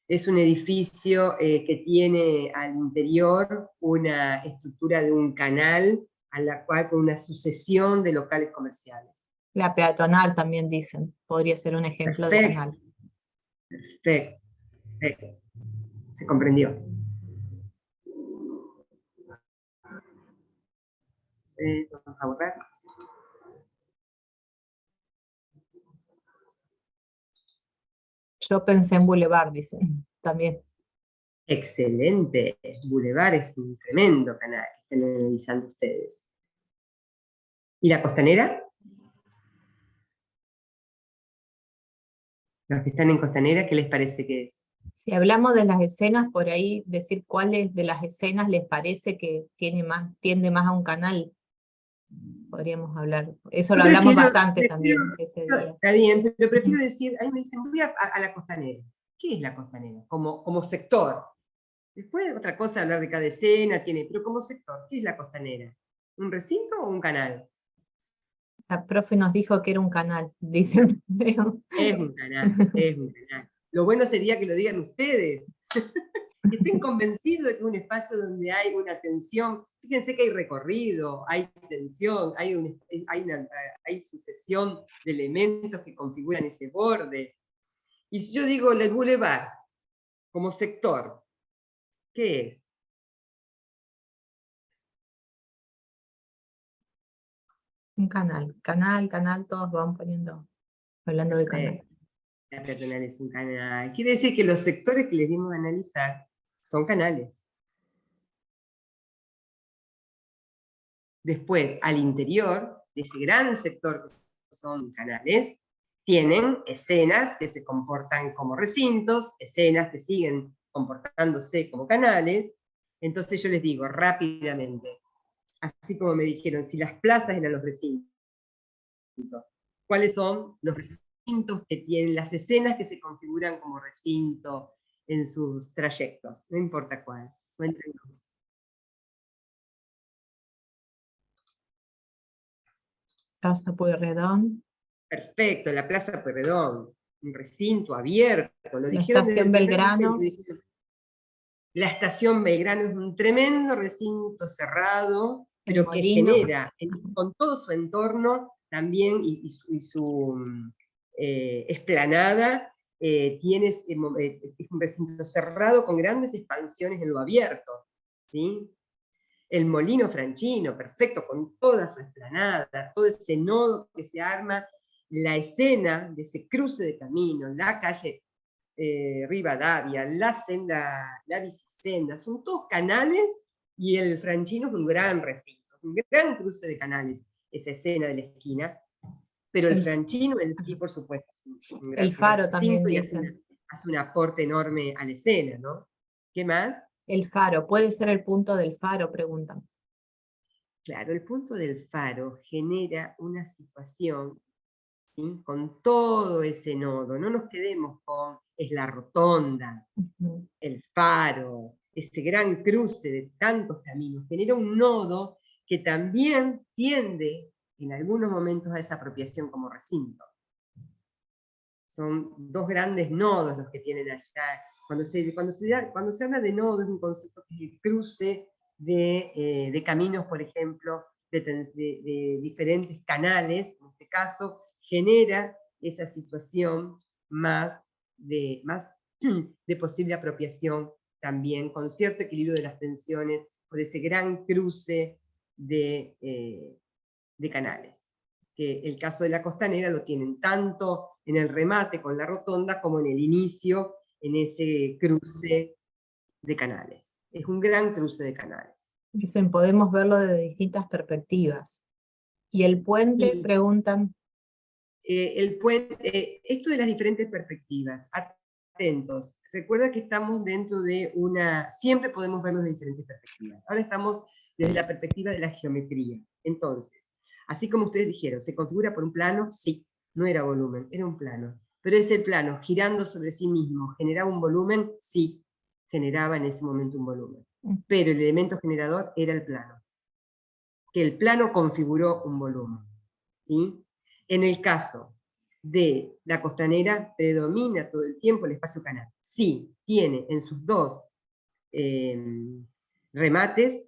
es un edificio que tiene al interior una estructura de un canal, a la cual con una sucesión de locales comerciales. La peatonal también dicen, podría ser un ejemplo de Perfecto, canal. perfecto, perfecto. Se comprendió. Vamos a borrar. Yo pensé en Boulevard, dicen, también. Excelente. Boulevard es un tremendo canal que están analizando ustedes. ¿Y la costanera? Los que están en costanera, ¿qué les parece que es? Si hablamos de las escenas, por ahí decir cuáles de las escenas les parece que tiende más a un canal. Podríamos hablar. Eso Yo lo hablamos prefiero- bastante también prefiero- ese yo- día. Está bien, pero prefiero decir, ahí me dicen, voy a la costanera. ¿Qué es la costanera? Como sector. Después otra cosa hablar de cada escena, pero como sector, ¿qué es la costanera? ¿Un recinto o un canal? La profe nos dijo que era un canal, dicen. Es un canal, es un canal. Lo bueno sería que lo digan ustedes, que estén convencidos de que es un espacio donde hay una tensión. Fíjense que hay recorrido, hay tensión, hay sucesión de elementos que configuran ese borde. Y si yo digo el boulevard como sector, ¿qué es? Un canal, todos van poniendo, hablando de canal. Perfecto. La peatonal es un canal. Quiere decir que los sectores que les dimos a analizar son canales. Después, al interior de ese gran sector que son canales, tienen escenas que se comportan como recintos, escenas que siguen comportándose como canales. Entonces yo les digo rápidamente, así como me dijeron, si las plazas eran los recintos, ¿cuáles son los recintos que tienen, las escenas que se configuran como recinto en sus trayectos? No importa cuál. Cuéntenos. Plaza Pueyrredón, Perfecto, la Plaza Pueyrredón, un recinto abierto, lo la dijeron desde Estación el primer Belgrano, momento, dijeron, la Estación Belgrano es un tremendo recinto cerrado, el pero que Molino. genera, con todo su entorno también, y su esplanada, es un recinto cerrado con grandes expansiones en lo abierto, ¿sí? El Molino Franchino, perfecto, con toda su esplanada, todo ese nodo que se arma, la escena de ese cruce de caminos, la calle Rivadavia, la bicisenda, son todos canales, y el Franchino es un gran recinto, un gran cruce de canales, esa escena de la esquina, pero el Franchino en sí, por supuesto, es un gran El Faro también recinto y dicen. hace un aporte enorme a la escena, ¿no? ¿Qué más? El Faro, puede ser el punto del Faro, preguntan. Claro, el punto del faro genera una situación, ¿sí?, con todo ese nodo. No nos quedemos con es la rotonda, el faro, ese gran cruce de tantos caminos. Genera un nodo que también tiende en algunos momentos a esa apropiación como recinto. Son dos grandes nodos los que tienen allá. Cuando se habla de nodo, es un concepto que es el cruce de caminos, por ejemplo, de diferentes canales. En este caso, genera esa situación más de posible apropiación también, con cierto equilibrio de las tensiones, por ese gran cruce de canales. Que el caso de la costanera lo tienen tanto en el remate con la rotonda como en el inicio, en ese cruce de canales. Es un gran cruce de canales. Dicen, podemos verlo desde distintas perspectivas. Y el puente, Y preguntan. el puente, esto de las diferentes perspectivas, atentos. Recuerda que estamos dentro de siempre podemos verlo de diferentes perspectivas. Ahora estamos desde la perspectiva de la geometría. Entonces, así como ustedes dijeron, ¿se configura por un plano? Sí, no era volumen, era un plano. Pero ese plano, girando sobre sí mismo, ¿generaba un volumen? Sí, generaba en ese momento un volumen. Pero el elemento generador era el plano. Que el plano configuró un volumen. ¿Sí? En el caso de la costanera, predomina todo el tiempo el espacio canal. Sí, tiene en sus dos remates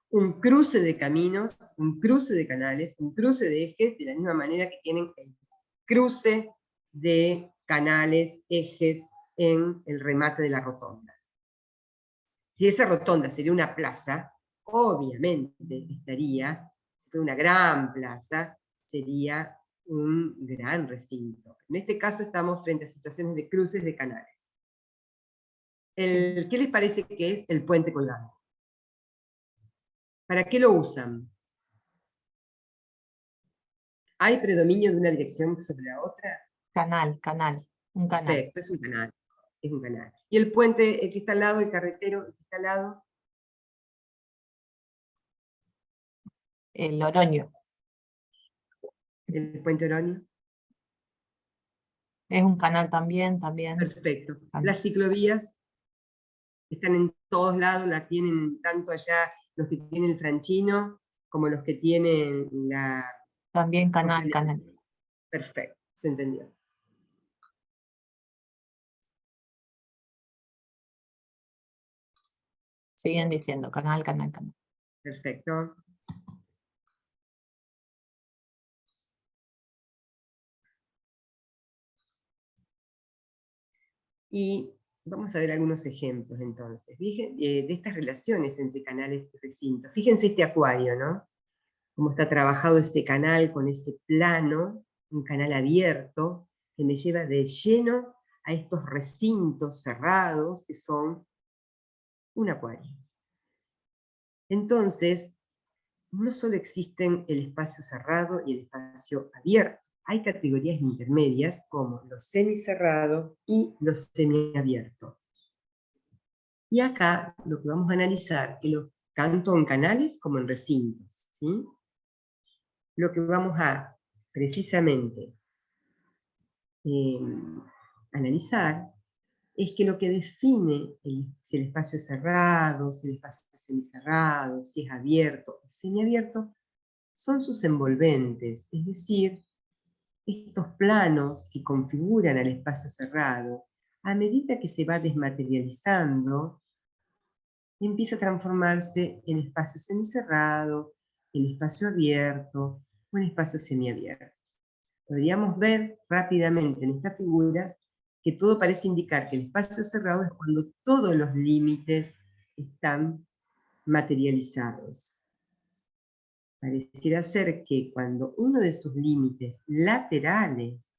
un cruce de caminos, un cruce de canales, un cruce de ejes, de la misma manera que tienen el cruce de canales, ejes en el remate de la rotonda. Si esa rotonda sería una plaza, obviamente estaría, si fuera una gran plaza, sería un gran recinto. En este caso estamos frente a situaciones de cruces de canales. ¿Qué les parece que es el puente colgante? ¿Para qué lo usan? ¿Hay predominio de una dirección sobre la otra? Canal, un canal. Perfecto, es un canal. es un canal. Y el puente, el que está al lado, el carretero, el que está al lado, El Oroño. el puente Oroño. Es un canal también. Perfecto. Canal. Las ciclovías están en todos lados, la tienen tanto allá los que tienen el Franchino, como los que tienen la... También canal. Perfecto, se entendió. Siguen diciendo canal. Perfecto. Y vamos a ver algunos ejemplos entonces, de estas relaciones entre canales y recintos. Fíjense este acuario, ¿no? Cómo está trabajado ese canal con ese plano, un canal abierto, que me lleva de lleno a estos recintos cerrados que son un acuario. Entonces, no solo existen el espacio cerrado y el espacio abierto, hay categorías intermedias como los semicerrados y los semiabiertos. Y acá lo que vamos a analizar, que tanto en canales como en recintos, ¿sí? Lo que vamos a precisamente analizar es que lo que define si el espacio es cerrado, si el espacio es semicerrado, si es abierto o semiabierto, son sus envolventes, es decir, estos planos que configuran al espacio cerrado, a medida que se va desmaterializando, empieza a transformarse en espacio semicerrado, en espacio abierto o en espacio semiabierto. Podríamos ver rápidamente en estas figuras que todo parece indicar que el espacio cerrado es cuando todos los límites están materializados. Pareciera ser que cuando uno de sus límites laterales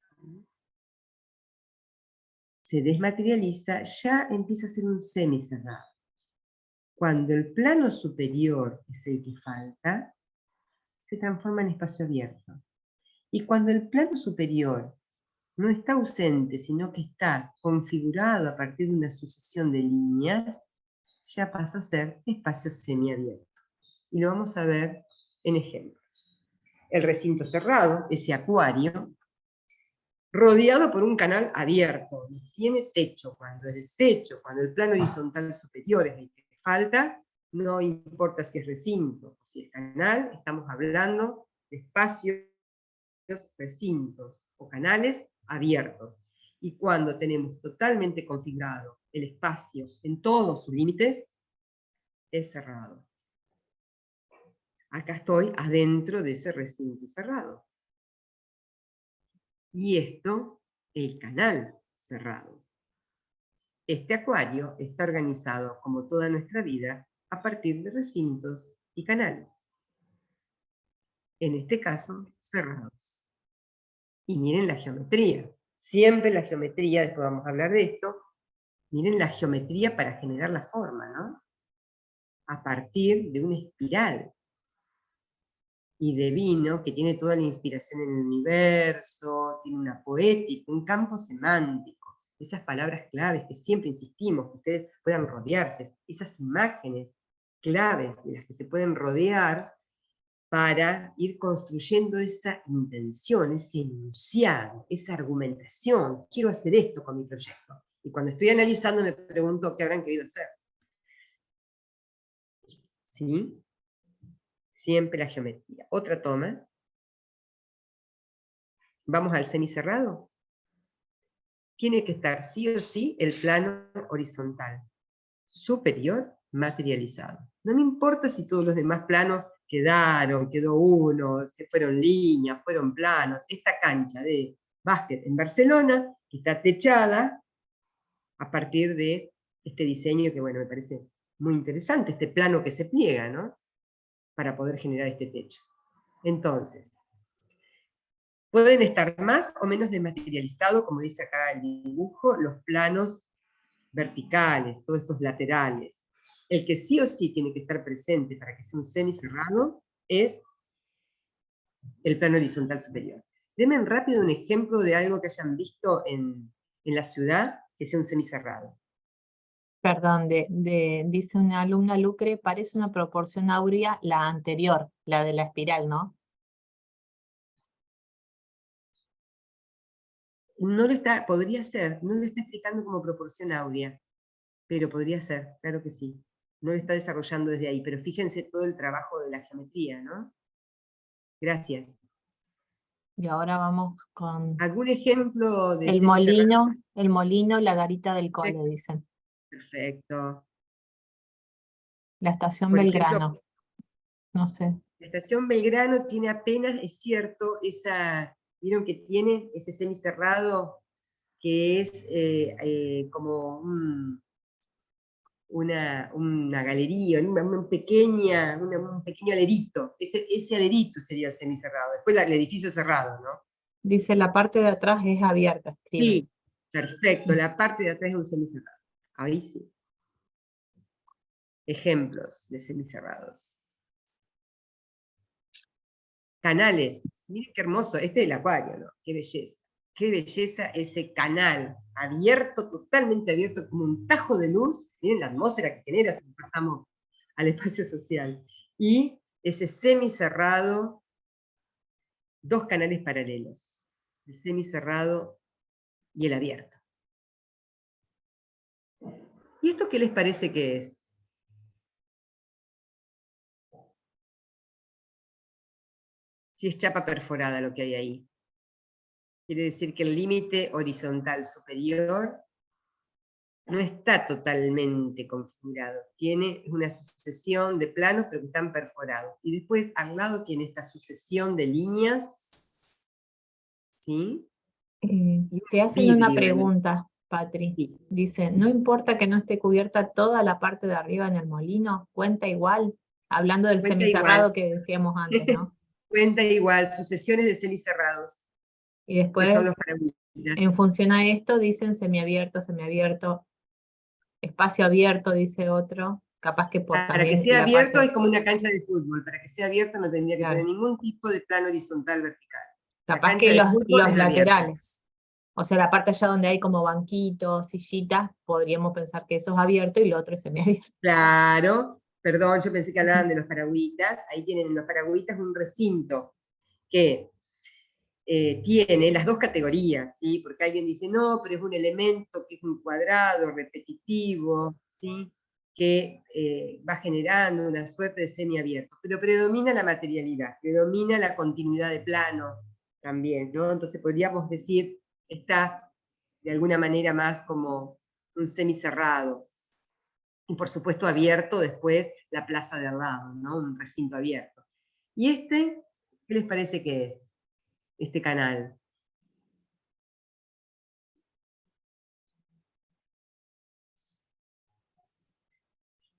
se desmaterializa, ya empieza a ser un semicerrado. Cuando el plano superior es el que falta, se transforma en espacio abierto. Y cuando el plano superior no está ausente, sino que está configurado a partir de una sucesión de líneas, ya pasa a ser espacio semiabierto. Y lo vamos a ver en ejemplos. El recinto cerrado, ese acuario, rodeado por un canal abierto, y tiene techo. Cuando el plano horizontal superior es el que falta, no importa si es recinto o si es canal, estamos hablando de espacios, recintos o canales abiertos. Y cuando tenemos totalmente configurado el espacio en todos sus límites, es cerrado. Acá estoy adentro de ese recinto cerrado. Y esto, el canal cerrado. Este acuario está organizado, como toda nuestra vida, a partir de recintos y canales. En este caso, cerrados. Y miren la geometría. Siempre la geometría, después vamos a hablar de esto, miren la geometría para generar la forma, ¿no? A partir de una espiral. Y de Vino, que tiene toda la inspiración en el universo, tiene una poética, un campo semántico, esas palabras claves que siempre insistimos, que ustedes puedan rodearse, esas imágenes claves de las que se pueden rodear para ir construyendo esa intención, ese enunciado, esa argumentación. Quiero hacer esto con mi proyecto. Y cuando estoy analizando me pregunto qué habrán querido hacer. ¿Sí? Siempre la geometría. Otra toma. Vamos al semicerrado. Tiene que estar sí o sí el plano horizontal superior materializado. No me importa si todos los demás planos quedó uno, se fueron líneas, fueron planos. Esta cancha de básquet en Barcelona, que está techada a partir de este diseño que, bueno, me parece muy interesante, este plano que se pliega, ¿no? Para poder generar este techo. Entonces, pueden estar más o menos desmaterializados, como dice acá el dibujo, los planos verticales, todos estos laterales. El que sí o sí tiene que estar presente para que sea un semicerrado es el plano horizontal superior. Denme rápido un ejemplo de algo que hayan visto en la ciudad, que sea un semicerrado. Perdón, dice una alumna Lucre, parece una proporción áurea la anterior, la de la espiral, ¿no? No lo está, podría ser, no lo está explicando como proporción áurea, pero podría ser, claro que sí. No lo está desarrollando desde ahí, pero fíjense todo el trabajo de la geometría, ¿no? Gracias. Y ahora vamos con ¿Algún ejemplo de el semicerrado? molino, la garita del cole, Perfecto. dicen. Perfecto. La estación Por ejemplo, Belgrano, no sé. la estación Belgrano tiene apenas, es cierto, vieron que tiene ese semicerrado que es como una galería, un pequeño alerito. Ese alerito sería el semicerrado. Después el edificio cerrado, ¿no? Dice la parte de atrás es abierta, escriben. Sí, perfecto. La parte de atrás es un semicerrado. Ahí sí. Ejemplos de semicerrados. Canales. Miren qué hermoso. Este es el acuario, ¿no? Qué belleza. Qué belleza ese canal. Abierto, totalmente abierto, como un tajo de luz. Miren la atmósfera que genera si pasamos al espacio social. Y ese semicerrado, dos canales paralelos. El semicerrado y el abierto. ¿Y esto qué les parece que es? Si es chapa perforada lo que hay ahí. Quiere decir que el límite horizontal superior no está totalmente configurado. Tiene una sucesión de planos, pero que están perforados. Y después al lado tiene esta sucesión de líneas. ¿Sí? Te hacen una Vidrio, pregunta, Patri. sí. Dice, ¿no importa que no esté cubierta toda la parte de arriba en el molino? ¿Cuenta igual? Hablando del Cuenta semicerrado igual. que decíamos antes, ¿no? Cuenta igual, sucesiones de semicerrados, Y que después, son los parabolitas. en función a esto, dicen semiabierto, semiabierto, espacio abierto, dice otro. Capaz que por Para que también sea la abierto parte, es como una cancha de fútbol. Para que sea abierto no tendría que tener claro, ningún tipo de plano horizontal vertical. La capaz cancha que de los fútbol es abierta. laterales. O sea, la parte allá donde hay como banquitos, sillitas, podríamos pensar que eso es abierto y lo otro es semiabierto. Claro, perdón, yo pensé que hablaban de los paragüitas. Ahí tienen los paragüitas un recinto que tiene las dos categorías, ¿sí? Porque alguien dice, no, pero es un elemento que es un cuadrado repetitivo, ¿sí? Que va generando una suerte de semiabierto, pero predomina la materialidad, predomina la continuidad de plano también, ¿no? Entonces podríamos decir, está de alguna manera más como un semicerrado, y por supuesto abierto después la plaza de al lado, ¿no? Un recinto abierto. ¿Y este, qué les parece que es? Este canal.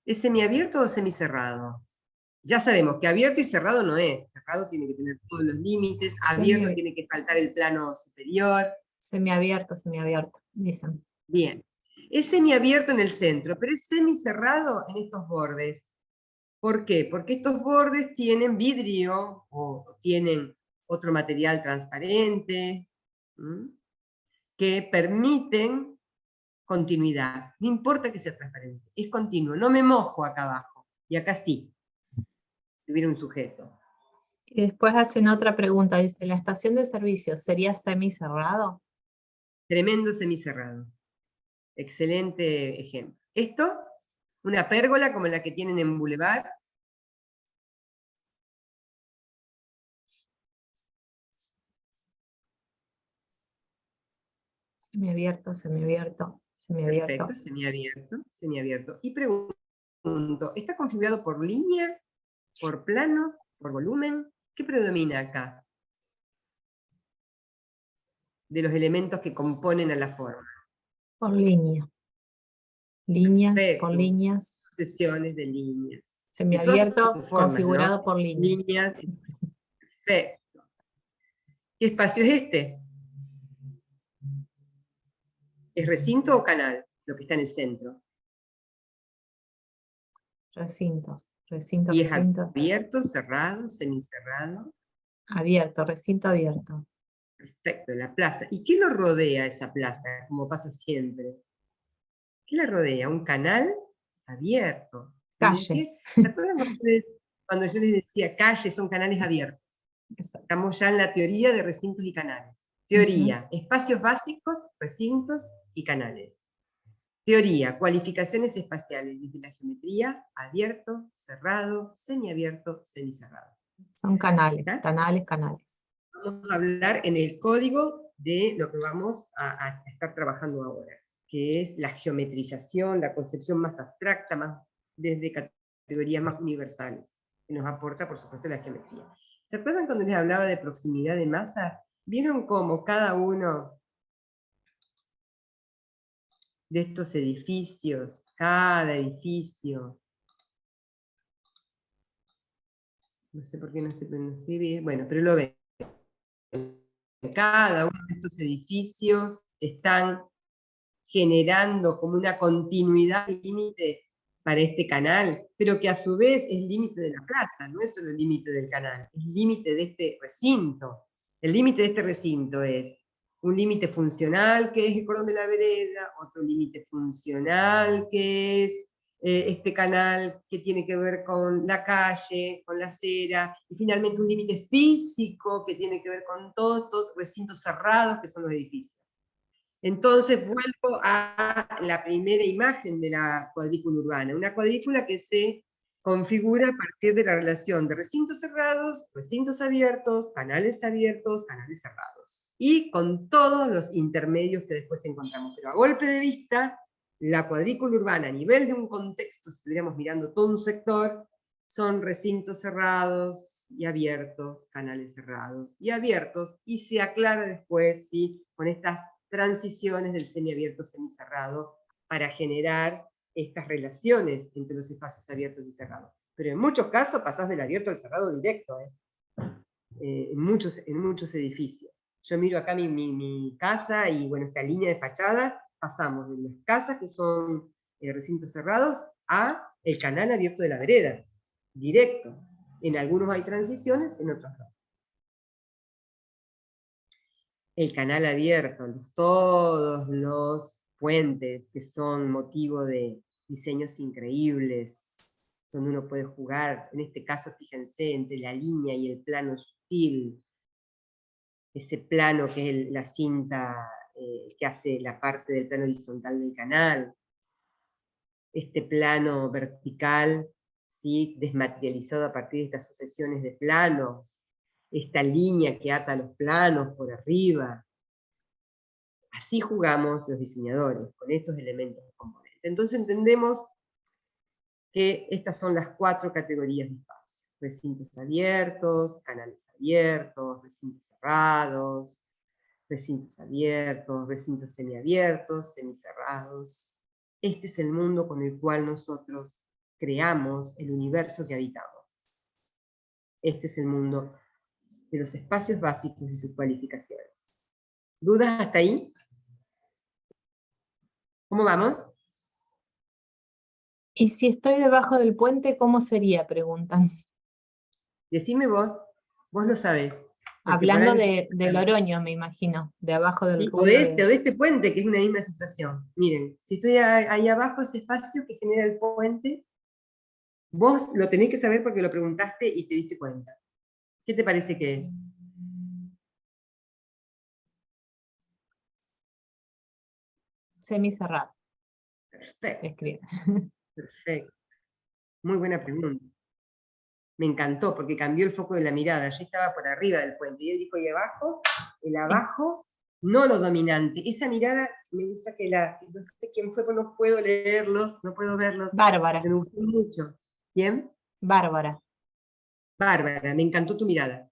¿Es semiabierto o semicerrado? Ya sabemos que abierto y cerrado no es. Cerrado tiene que tener todos los límites, abierto Semi- tiene que faltar el plano superior. Semiabierto, semiabierto, dicen. Bien. Es semiabierto en el centro, pero es semicerrado en estos bordes. ¿Por qué? Porque estos bordes tienen vidrio o tienen otro material transparente, ¿m? Que permiten continuidad. No importa que sea transparente, es continuo. No me mojo acá abajo. Y acá sí, si hubiera un sujeto. Y después hacen otra pregunta, dice, ¿la estación de servicio sería semicerrado? Tremendo semicerrado. Excelente ejemplo. Esto, una pérgola como la que tienen en Boulevard. Semiabierto, semiabierto, Perfecto, semiabierto. semiabierto, semiabierto. Y pregunto, ¿está configurado por línea, por plano, por volumen? ¿Qué predomina acá? De los elementos que componen a la forma. Por línea. Líneas, por Perfecto. líneas. Sucesiones de líneas. De todas Semiabierto, sus formas, ¿no? configurado por líneas. Líneas. Perfecto. ¿Qué espacio es este? ¿Es recinto o canal? Lo que está en el centro. Recintos, recinto, Y es recinto. abierto, cerrado, semicerrado. Abierto, recinto abierto. Perfecto, la plaza. ¿Y qué lo rodea esa plaza? Como pasa siempre. ¿Qué la rodea? Un canal abierto. Calle. ¿Se acuerdan ustedes cuando yo les decía calles son canales abiertos? Exacto. Estamos ya en la teoría de recintos y canales. Teoría, espacios básicos, recintos y canales. Teoría, cualificaciones espaciales desde la geometría, abierto, cerrado, semiabierto, semicerrado. Son canales, ¿Está? canales, canales. Vamos a hablar en el código de lo que vamos a estar trabajando ahora, que es la geometrización, la concepción más abstracta, más desde categorías más universales, que nos aporta, por supuesto, la geometría. ¿Se acuerdan cuando les hablaba de proximidad de masa? ¿Vieron cómo cada uno de estos edificios, cada edificio, no sé por qué no estoy bien, bueno, pero lo ven, cada uno de estos edificios están generando como una continuidad límite para este canal, pero que a su vez es límite de la plaza, no es solo el límite del canal, es límite de este recinto. El límite de este recinto es un límite funcional, que es el cordón de la vereda, otro límite funcional, que es este canal que tiene que ver con la calle, con la acera, y finalmente un límite físico que tiene que ver con todos estos recintos cerrados que son los edificios. Entonces vuelvo a la primera imagen de la cuadrícula urbana, una cuadrícula que se configura a partir de la relación de recintos cerrados, recintos abiertos, canales cerrados, y con todos los intermedios que después encontramos. Pero a golpe de vista, la cuadrícula urbana a nivel de un contexto, si estuviéramos mirando todo un sector, son recintos cerrados y abiertos, canales cerrados y abiertos, y se aclara después, ¿sí?, con estas transiciones del semiabierto semicerrado para generar estas relaciones entre los espacios abiertos y cerrados. Pero en muchos casos pasás del abierto al cerrado directo, en muchos edificios. Yo miro acá mi casa y bueno, esta línea de fachada, pasamos de las casas que son recintos cerrados a el canal abierto de la vereda, directo. En algunos hay transiciones, en otros no. El canal abierto, todos los puentes que son motivo de diseños increíbles, donde uno puede jugar, en este caso fíjense, entre la línea y el plano sutil, ese plano que es la cinta que hace la parte del plano horizontal del canal, este plano vertical, ¿sí?, desmaterializado a partir de estas sucesiones de planos, esta línea que ata los planos por arriba. Así jugamos los diseñadores, con estos elementos de componente. Entonces entendemos que estas son las 4 categorías de espacio: recintos abiertos, canales abiertos, recintos cerrados, recintos abiertos, recintos semiabiertos, semicerrados. Este es el mundo con el cual nosotros creamos el universo que habitamos. Este es el mundo de los espacios básicos y sus cualificaciones. ¿Dudas hasta ahí? ¿Cómo vamos? Y si estoy debajo del puente, ¿cómo sería? Preguntan. Decime vos lo sabés. Hablando del Oroño, me imagino, de abajo del ¿Sí? rubio. O de este puente, que es una misma situación. Miren, si estoy ahí abajo, ese espacio que genera el puente, vos lo tenés que saber porque lo preguntaste y te diste cuenta. ¿Qué te parece que es? Semicerrado. Perfecto. Perfecto. Muy buena pregunta. Me encantó porque cambió el foco de la mirada. Yo estaba por arriba del puente y él dijo, ¿y abajo? El abajo, no lo dominante. Esa mirada, me gusta que no sé quién fue, pero no puedo leerlos, no puedo verlos. Bárbara. Me gustó mucho. ¿Quién? Bárbara. Bárbara, me encantó tu mirada.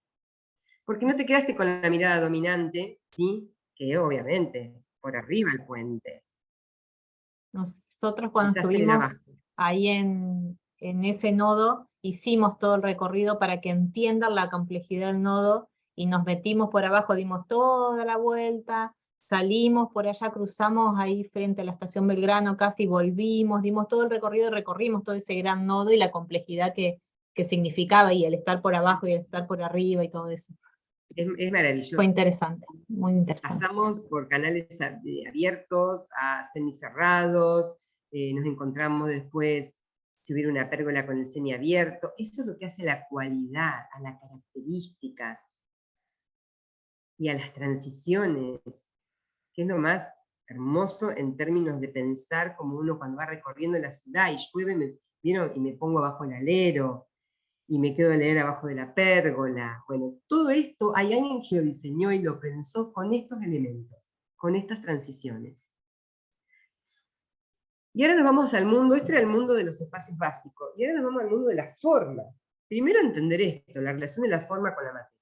Porque no te quedaste con la mirada dominante, ¿sí?, que obviamente por arriba el puente. Nosotros cuando Pensaste en el estuvimos abajo. ahí en ese nodo, hicimos todo el recorrido para que entiendan la complejidad del nodo, y nos metimos por abajo, dimos toda la vuelta, salimos por allá, cruzamos ahí frente a la estación Belgrano, casi volvimos, dimos todo el recorrido, recorrimos todo ese gran nodo y la complejidad que significaba, y el estar por abajo y el estar por arriba y todo eso. Es maravilloso. Fue interesante, muy interesante. Pasamos por canales abiertos a semicerrados, nos encontramos después, si hubiera una pérgola con el semiabierto. Eso es lo que hace a la cualidad, a la característica y a las transiciones, que es lo más hermoso en términos de pensar como uno cuando va recorriendo la ciudad y llueve, ¿vieron? Y me pongo abajo el alero, y me quedo a leer abajo de la pérgola. Bueno, todo esto hay alguien que lo diseñó y lo pensó con estos elementos, con estas transiciones. Y ahora nos vamos al mundo, este era el mundo de los espacios básicos, y ahora nos vamos al mundo de la forma. Primero entender esto, la relación de la forma con la materia.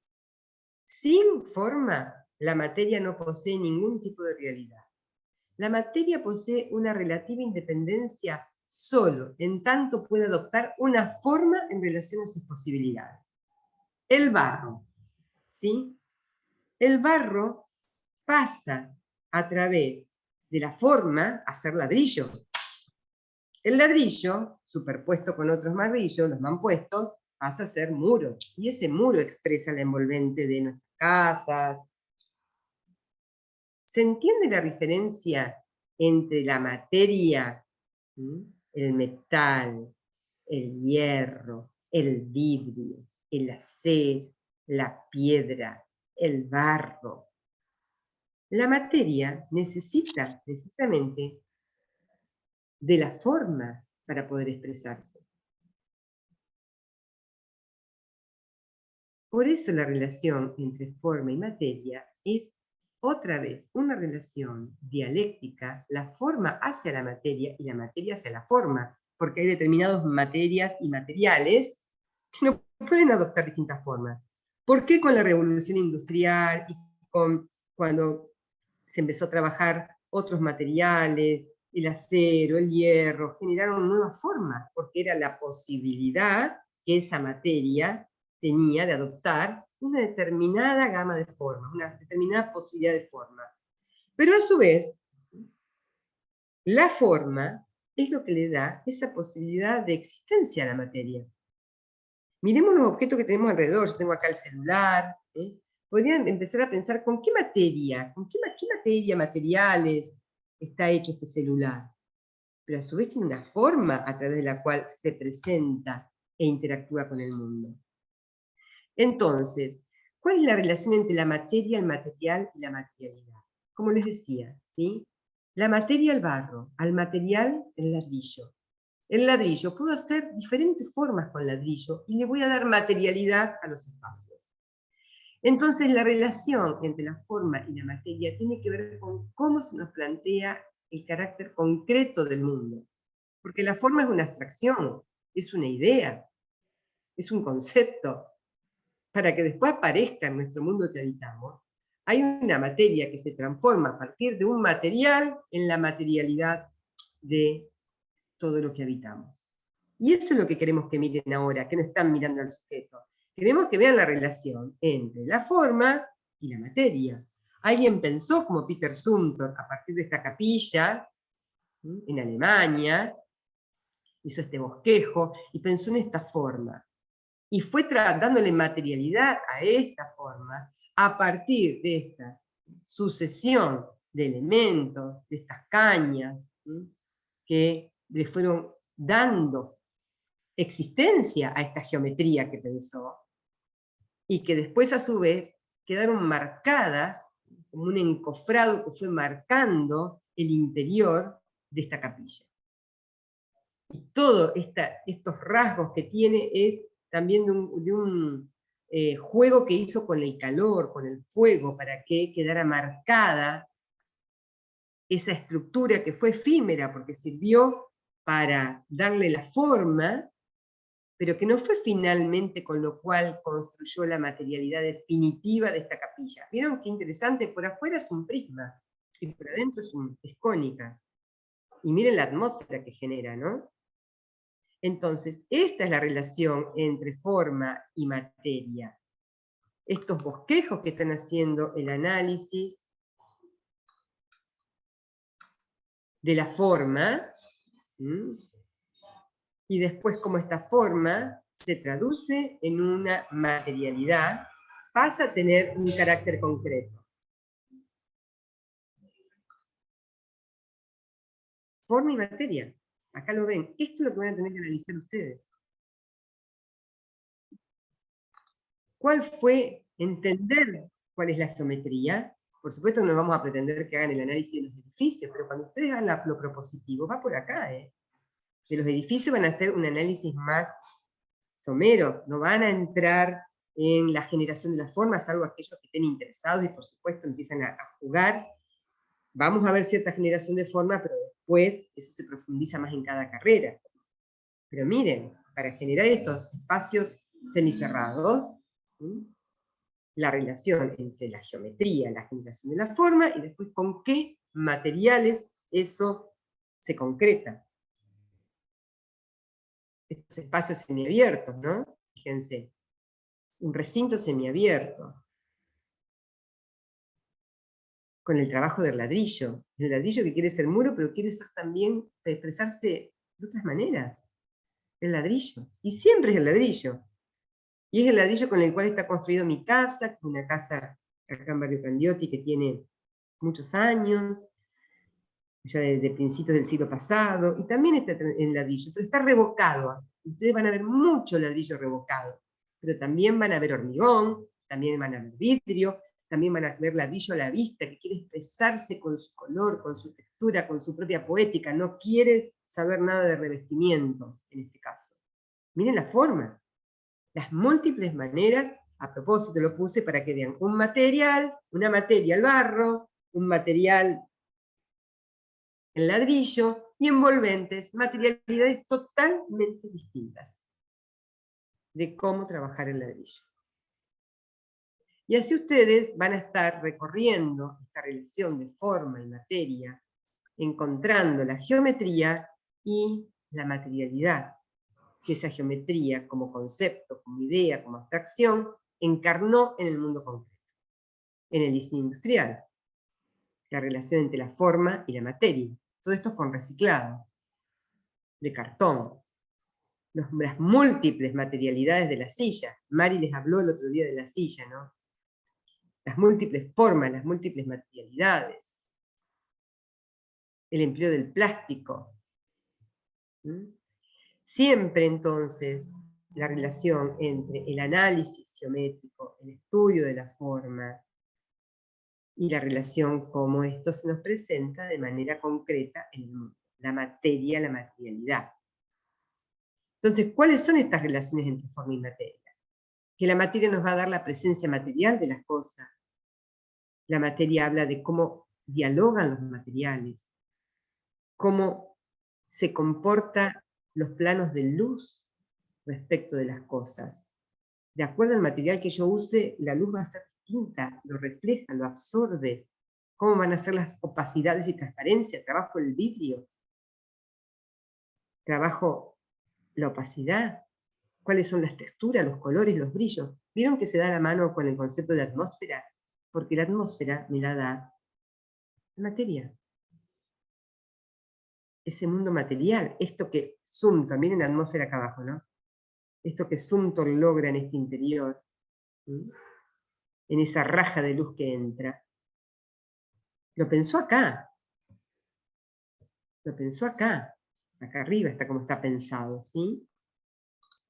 Sin forma, la materia no posee ningún tipo de realidad. La materia posee una relativa independencia solo en tanto puede adoptar una forma en relación a sus posibilidades. El barro, ¿sí? El barro pasa a través de la forma a ser ladrillo. El ladrillo, superpuesto con otros ladrillos, los mampuestos, pasa a ser muro. Y ese muro expresa la envolvente de nuestras casas. ¿Se entiende la diferencia entre la materia, el metal, el hierro, el vidrio, el acero, la piedra, el barro? La materia necesita precisamente de la forma para poder expresarse. Por eso la relación entre forma y materia es otra vez una relación dialéctica, la forma hacia la materia y la materia hacia la forma, porque hay determinadas materias y materiales que no pueden adoptar distintas formas. ¿Por qué con la revolución industrial y cuando se empezó a trabajar otros materiales, el acero, el hierro, generaron nuevas formas? Porque era la posibilidad que esa materia tenía de adoptar una determinada gama de formas, una determinada posibilidad de forma. Pero a su vez, la forma es lo que le da esa posibilidad de existencia a la materia. Miremos los objetos que tenemos alrededor. Yo tengo acá el celular. Podrían empezar a pensar con qué materia, materiales está hecho este celular. Pero a su vez tiene una forma a través de la cual se presenta e interactúa con el mundo. Entonces, ¿cuál es la relación entre la materia, el material y la materialidad? Como les decía, ¿sí? La materia, el barro, al material, el ladrillo. El ladrillo, puedo hacer diferentes formas con ladrillo y le voy a dar materialidad a los espacios. Entonces, la relación entre la forma y la materia tiene que ver con cómo se nos plantea el carácter concreto del mundo. Porque la forma es una abstracción, es una idea, es un concepto. Para que después aparezca en nuestro mundo que habitamos, hay una materia que se transforma a partir de un material en la materialidad de todo lo que habitamos. Y eso es lo que queremos que miren ahora, que no están mirando al sujeto. Queremos que vean la relación entre la forma y la materia. Alguien pensó, como Peter Zumthor, a partir de esta capilla, en Alemania, hizo este bosquejo, y pensó en esta forma. Y fue dándole materialidad a esta forma a partir de esta sucesión de elementos, de estas cañas, que le fueron dando existencia a esta geometría que pensó, y que después a su vez quedaron marcadas como un encofrado que fue marcando el interior de esta capilla. Y todos estos rasgos que tiene es también de un juego que hizo con el calor, con el fuego, para que quedara marcada esa estructura que fue efímera, porque sirvió para darle la forma, pero que no fue finalmente con lo cual construyó la materialidad definitiva de esta capilla. ¿Vieron qué interesante? Por afuera es un prisma, y por adentro es cónica. Y miren la atmósfera que genera, ¿no? Entonces, esta es la relación entre forma y materia. Estos bosquejos que están haciendo el análisis de la forma, y después cómo esta forma se traduce en una materialidad, pasa a tener un carácter concreto. forma y materia. Acá lo ven. Esto es lo que van a tener que analizar ustedes. ¿Cuál fue entender cuál es la geometría? Por supuesto no vamos a pretender que hagan el análisis de los edificios, pero cuando ustedes hagan lo propositivo, va por acá. De los edificios van a hacer un análisis más somero, no van a entrar en la generación de las formas, salvo aquellos que estén interesados y por supuesto empiezan a jugar. Vamos a ver cierta generación de forma, pero después eso se profundiza más en cada carrera. Pero miren, para generar estos espacios semicerrados, ¿sí?, la relación entre la geometría, la generación de la forma, y después con qué materiales eso se concreta. Estos espacios semiabiertos, ¿no? Fíjense, un recinto semiabierto, con el trabajo del ladrillo. El ladrillo que quiere ser muro, pero quiere ser también, expresarse de otras maneras. El ladrillo. Y siempre es el ladrillo. Y es el ladrillo con el cual está construido mi casa, que es una casa acá en Barrio Candioti que tiene muchos años, ya de principios del siglo pasado, y también está en ladrillo, pero está revocado. Ustedes van a ver mucho ladrillo revocado, pero también van a ver hormigón, también van a ver vidrio, también van a ver ladrillo a la vista, que quiere expresarse con su color, con su textura, con su propia poética, no quiere saber nada de revestimientos, en este caso. Miren la forma, las múltiples maneras, a propósito lo puse para que vean, un material, una materia al barro, un material el ladrillo, y envolventes, materialidades totalmente distintas de cómo trabajar el ladrillo. Y así ustedes van a estar recorriendo esta relación de forma y materia, encontrando la geometría y la materialidad, que esa geometría como concepto, como idea, como abstracción, encarnó en el mundo concreto, en el diseño industrial, la relación entre la forma y la materia. Todo esto es con reciclado, de cartón, las múltiples materialidades de la silla. Mari les habló el otro día de la silla, ¿no? Las múltiples formas, las múltiples materialidades. El empleo del plástico. Siempre entonces la relación entre el análisis geométrico, el estudio de la forma, y la relación como esto se nos presenta de manera concreta en el mundo. La materia, la materialidad. Entonces, ¿cuáles son estas relaciones entre forma y materia? Que la materia nos va a dar la presencia material de las cosas. La materia habla de cómo dialogan los materiales, cómo se comportan los planos de luz respecto de las cosas. De acuerdo al material que yo use, la luz va a ser distinta, lo refleja, lo absorbe. ¿Cómo van a ser las opacidades y transparencia? Trabajo el vidrio, trabajo la opacidad, cuáles son las texturas, los colores, los brillos. ¿Vieron que se da la mano con el concepto de atmósfera? Porque la atmósfera me la da la materia. Ese mundo material, esto que Sumter, miren la atmósfera acá abajo, ¿no? Esto que Sumter logra en este interior, ¿sí?, en esa raja de luz que entra, lo pensó acá. Lo pensó acá. Acá arriba está como está pensado, ¿sí?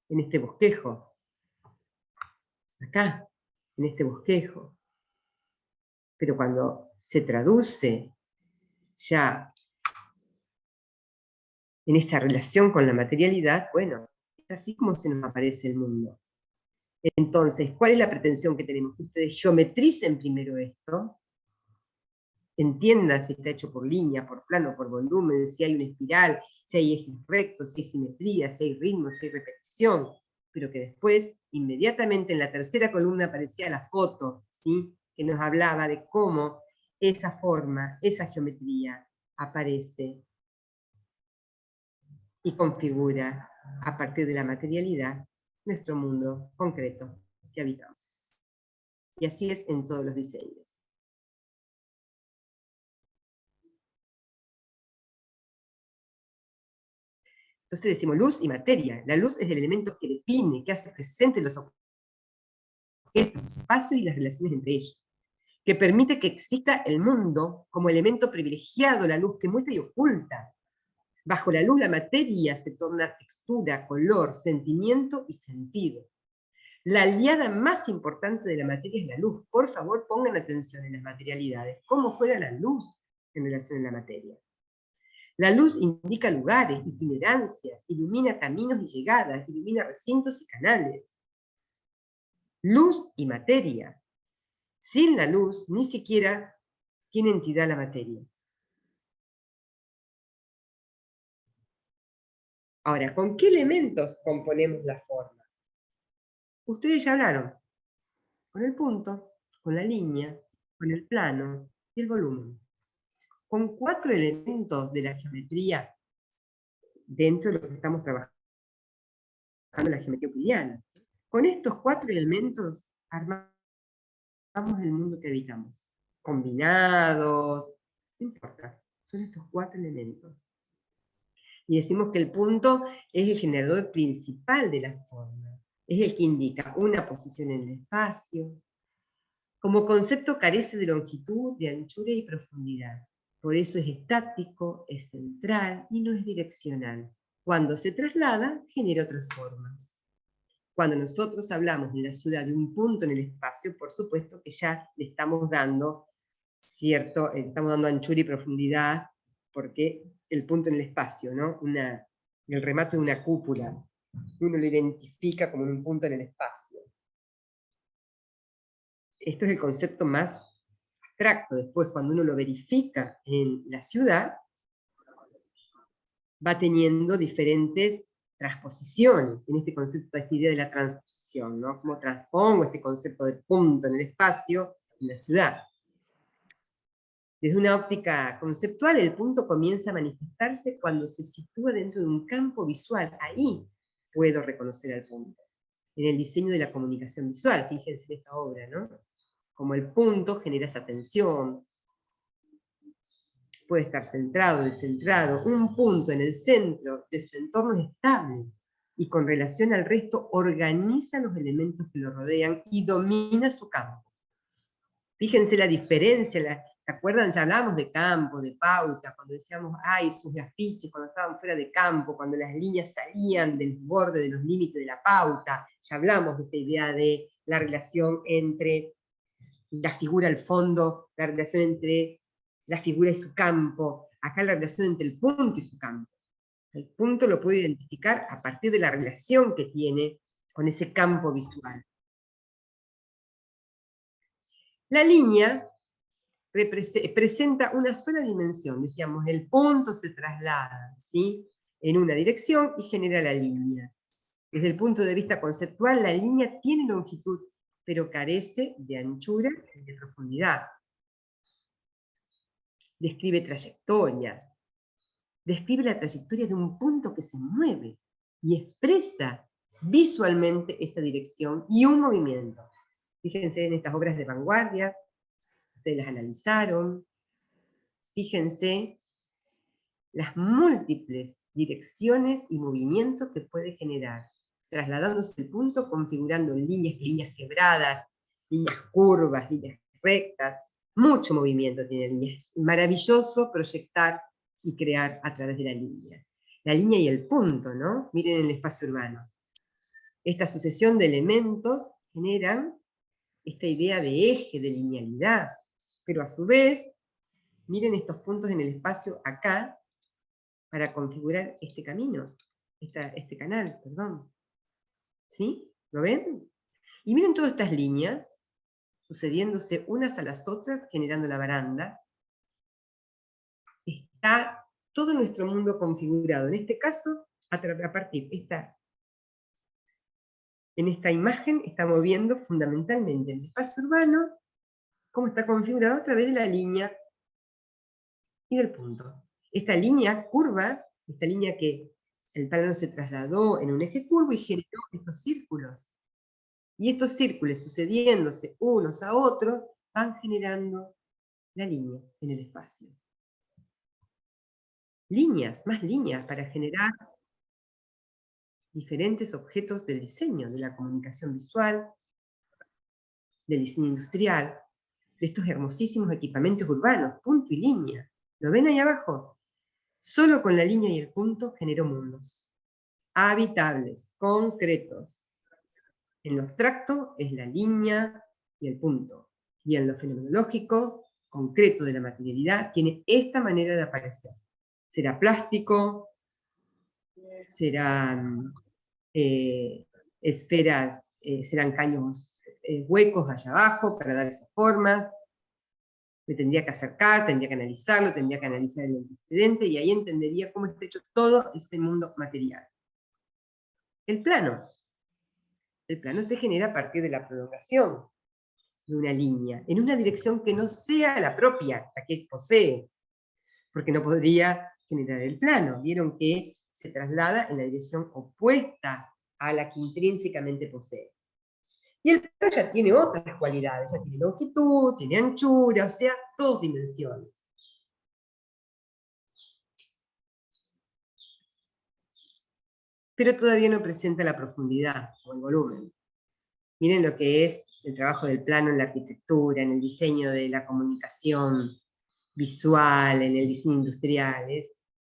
En este bosquejo. Acá, en este bosquejo. Pero cuando se traduce ya en esa relación con la materialidad, bueno, es así como se nos aparece el mundo. Entonces, ¿cuál es la pretensión que tenemos? Que ustedes geometricen primero esto, entiendan si está hecho por línea, por plano, por volumen, si hay una espiral, si hay ejes rectos, si hay simetría, si hay ritmo, si hay repetición, pero que después, inmediatamente en la tercera columna aparecía la foto, ¿sí?, que nos hablaba de cómo esa forma, esa geometría aparece y configura, a partir de la materialidad, nuestro mundo concreto que habitamos. Y así es en todos los diseños. Entonces decimos luz y materia. La luz es el elemento que define, que hace presente los objetos, los espacios y las relaciones entre ellos, que permite que exista el mundo como elemento privilegiado, la luz que muestra y oculta. Bajo la luz la materia se torna textura, color, sentimiento y sentido. La aliada más importante de la materia es la luz. Por favor, pongan atención en las materialidades. ¿Cómo juega la luz en relación a la materia? La luz indica lugares, itinerancias, ilumina caminos y llegadas, ilumina recintos y canales. Luz y materia. Sin la luz, ni siquiera tiene entidad la materia. Ahora, ¿con qué elementos componemos la forma? Ustedes ya hablaron. Con el punto, con la línea, con el plano y el volumen. Con 4 elementos de la geometría dentro de lo que estamos trabajando en la geometría euclidiana. Con estos 4 elementos armamos el mundo que habitamos. Combinados, no importa, son estos 4 elementos. Y decimos que el punto es el generador principal de la forma. Es el que indica una posición en el espacio. Como concepto carece de longitud, de anchura y profundidad. Por eso es estático, es central y no es direccional. Cuando se traslada, genera otras formas. Cuando nosotros hablamos en la ciudad de un punto en el espacio, por supuesto que ya le estamos dando estamos dando anchura y profundidad, porque el punto en el espacio, ¿no? El remate de una cúpula, uno lo identifica como un punto en el espacio. Esto es el concepto más abstracto. Después, cuando uno lo verifica en la ciudad, va teniendo diferentes transposiciones en este concepto, esta idea de la transposición, ¿no? Cómo transpongo este concepto de punto en el espacio en la ciudad. Desde una óptica conceptual, el punto comienza a manifestarse cuando se sitúa dentro de un campo visual. Ahí puedo reconocer al punto. En el diseño de la comunicación visual, fíjense en esta obra, ¿no? Como el punto genera esa tensión, puede estar centrado, descentrado. Un punto en el centro de su entorno es estable y con relación al resto organiza los elementos que lo rodean y domina su campo. Fíjense la diferencia, ¿se acuerdan? Ya hablamos de campo, de pauta, cuando decíamos, ay, sus afiches, cuando estaban fuera de campo, cuando las líneas salían del borde de los límites de la pauta. Ya hablamos de esta idea de la relación entre la figura al fondo, la relación entre la figura y su campo, acá la relación entre el punto y su campo. El punto lo puede identificar a partir de la relación que tiene con ese campo visual. La línea presenta una sola dimensión, decíamos, el punto se traslada, ¿sí?, en una dirección y genera la línea. Desde el punto de vista conceptual, la línea tiene longitud, pero carece de anchura y de profundidad. Describe trayectorias, describe la trayectoria de un punto que se mueve y expresa visualmente esa dirección y un movimiento. Fíjense en estas obras de vanguardia, ustedes las analizaron, fíjense las múltiples direcciones y movimientos que puede generar, trasladándose el punto, configurando líneas quebradas, líneas curvas, líneas rectas, mucho movimiento tiene líneas. Es maravilloso proyectar y crear a través de la línea. La línea y el punto, ¿no? Miren el espacio urbano. Esta sucesión de elementos generan esta idea de eje, de linealidad, pero a su vez, miren estos puntos en el espacio acá, para configurar este camino, este canal, perdón. ¿Sí? ¿Lo ven? Y miren todas estas líneas, sucediéndose unas a las otras, generando la baranda. Está todo nuestro mundo configurado. En este caso, a partir en esta imagen, estamos viendo fundamentalmente el espacio urbano, cómo está configurado a través de la línea y del punto. Esta línea curva, esta línea que el plano se trasladó en un eje curvo y generó estos círculos. Y estos círculos sucediéndose unos a otros van generando la línea en el espacio. Líneas, más líneas para generar diferentes objetos del diseño, de la comunicación visual, del diseño industrial, de estos hermosísimos equipamientos urbanos, punto y línea. ¿Lo ven ahí abajo? Solo con la línea y el punto generó mundos habitables, concretos. En lo abstracto es la línea y el punto. Y en lo fenomenológico, concreto de la materialidad, tiene esta manera de aparecer. Será plástico, serán esferas, serán caños huecos allá abajo para dar esas formas. Me tendría que acercar, tendría que analizarlo, tendría que analizar el antecedente, y ahí entendería cómo está hecho todo ese mundo material. El plano se genera a partir de la prolongación de una línea, en una dirección que no sea la propia, la que posee, porque no podría generar el plano. Vieron que se traslada en la dirección opuesta a la que intrínsecamente posee. Y el plano ya tiene otras cualidades, ya tiene longitud, tiene anchura, o sea, 2 dimensiones. Pero todavía no presenta la profundidad o el volumen. Miren lo que es el trabajo del plano en la arquitectura, en el diseño de la comunicación visual, en el diseño industrial.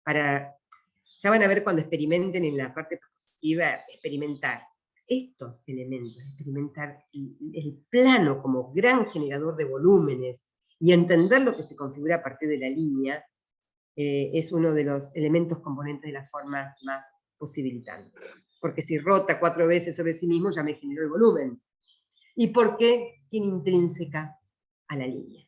Ya van a ver cuando experimenten en la parte propositiva, experimentar estos elementos, experimentar el plano como gran generador de volúmenes y entender lo que se configura a partir de la línea, es uno de los elementos componentes de las formas más posibilitantes. Porque si rota 4 veces sobre sí mismo, ya me generó el volumen. ¿Y por qué tiene intrínseca a la línea?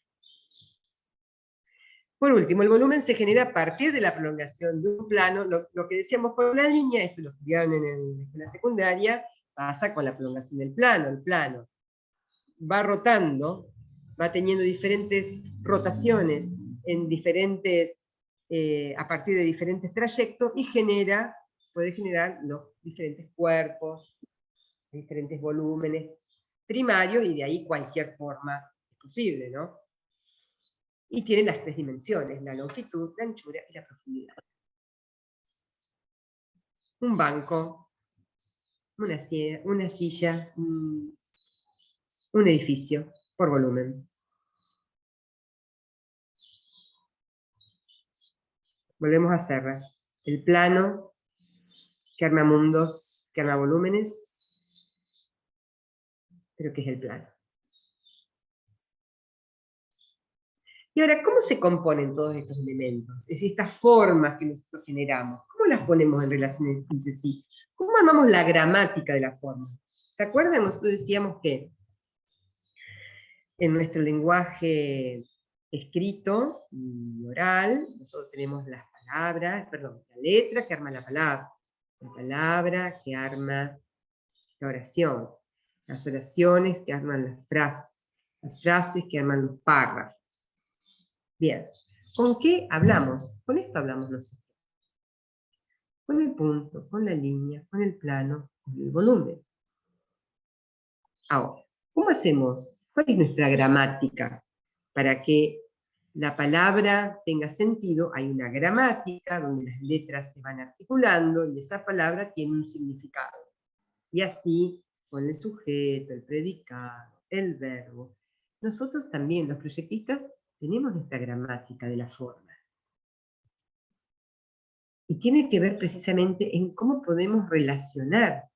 Por último, el volumen se genera a partir de la prolongación de un plano. Lo que decíamos con la línea, esto lo estudiaron en la secundaria, pasa con la prolongación del plano. El plano va rotando, va teniendo diferentes rotaciones en diferentes, a partir de diferentes trayectos, y puede generar los diferentes cuerpos, diferentes volúmenes primarios, y de ahí cualquier forma es posible, ¿no? Y tiene las 3 dimensiones, la longitud, la anchura y la profundidad. Un banco, una silla, un edificio, por volumen. Volvemos a cerrar. El plano que arma mundos, que arma volúmenes, pero ¿qué es el plano? Y ahora, ¿cómo se componen todos estos elementos? Es decir, estas formas que nosotros generamos, ¿cómo las ponemos en relación entre sí? ¿Cómo armamos la gramática de la forma? ¿Se acuerdan? Nosotros decíamos que en nuestro lenguaje escrito y oral, nosotros tenemos las palabras, la letra que arma la palabra que arma la oración, las oraciones que arman las frases que arman los párrafos. Bien, ¿con qué hablamos? Con esto hablamos nosotros. Con el punto, con la línea, con el plano, con el volumen. Ahora, ¿cómo hacemos? ¿Cuál es nuestra gramática? Para que la palabra tenga sentido, hay una gramática donde las letras se van articulando y esa palabra tiene un significado. Y así, con el sujeto, el predicado, el verbo. Nosotros también, los proyectistas, tenemos nuestra gramática de la forma. Y tiene que ver precisamente en cómo podemos relacionar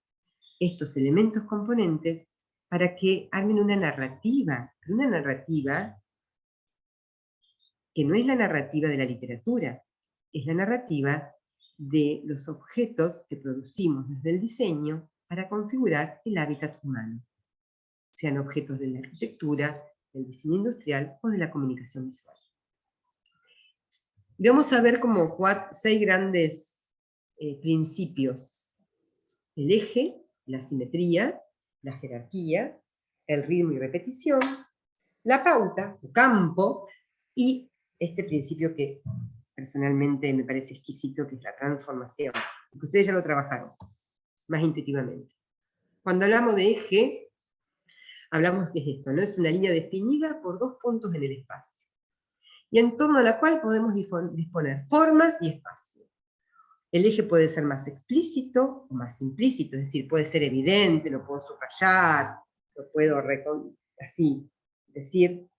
estos elementos componentes para que armen una narrativa que no es la narrativa de la literatura, es la narrativa de los objetos que producimos desde el diseño para configurar el hábitat humano, sean objetos de la arquitectura, del diseño industrial o de la comunicación visual. Y vamos a ver como 6 grandes principios: el eje, la simetría, la jerarquía, el ritmo y repetición, la pauta, o campo, y este principio que personalmente me parece exquisito, que es la transformación, que ustedes ya lo trabajaron más intuitivamente. Cuando hablamos de eje, hablamos de esto, ¿no? Es una línea definida por 2 puntos en el espacio, y en torno a la cual podemos disponer formas y espacio. El eje puede ser más explícito o más implícito, es decir, puede ser evidente, lo puedo subrayar, lo puedo así decir,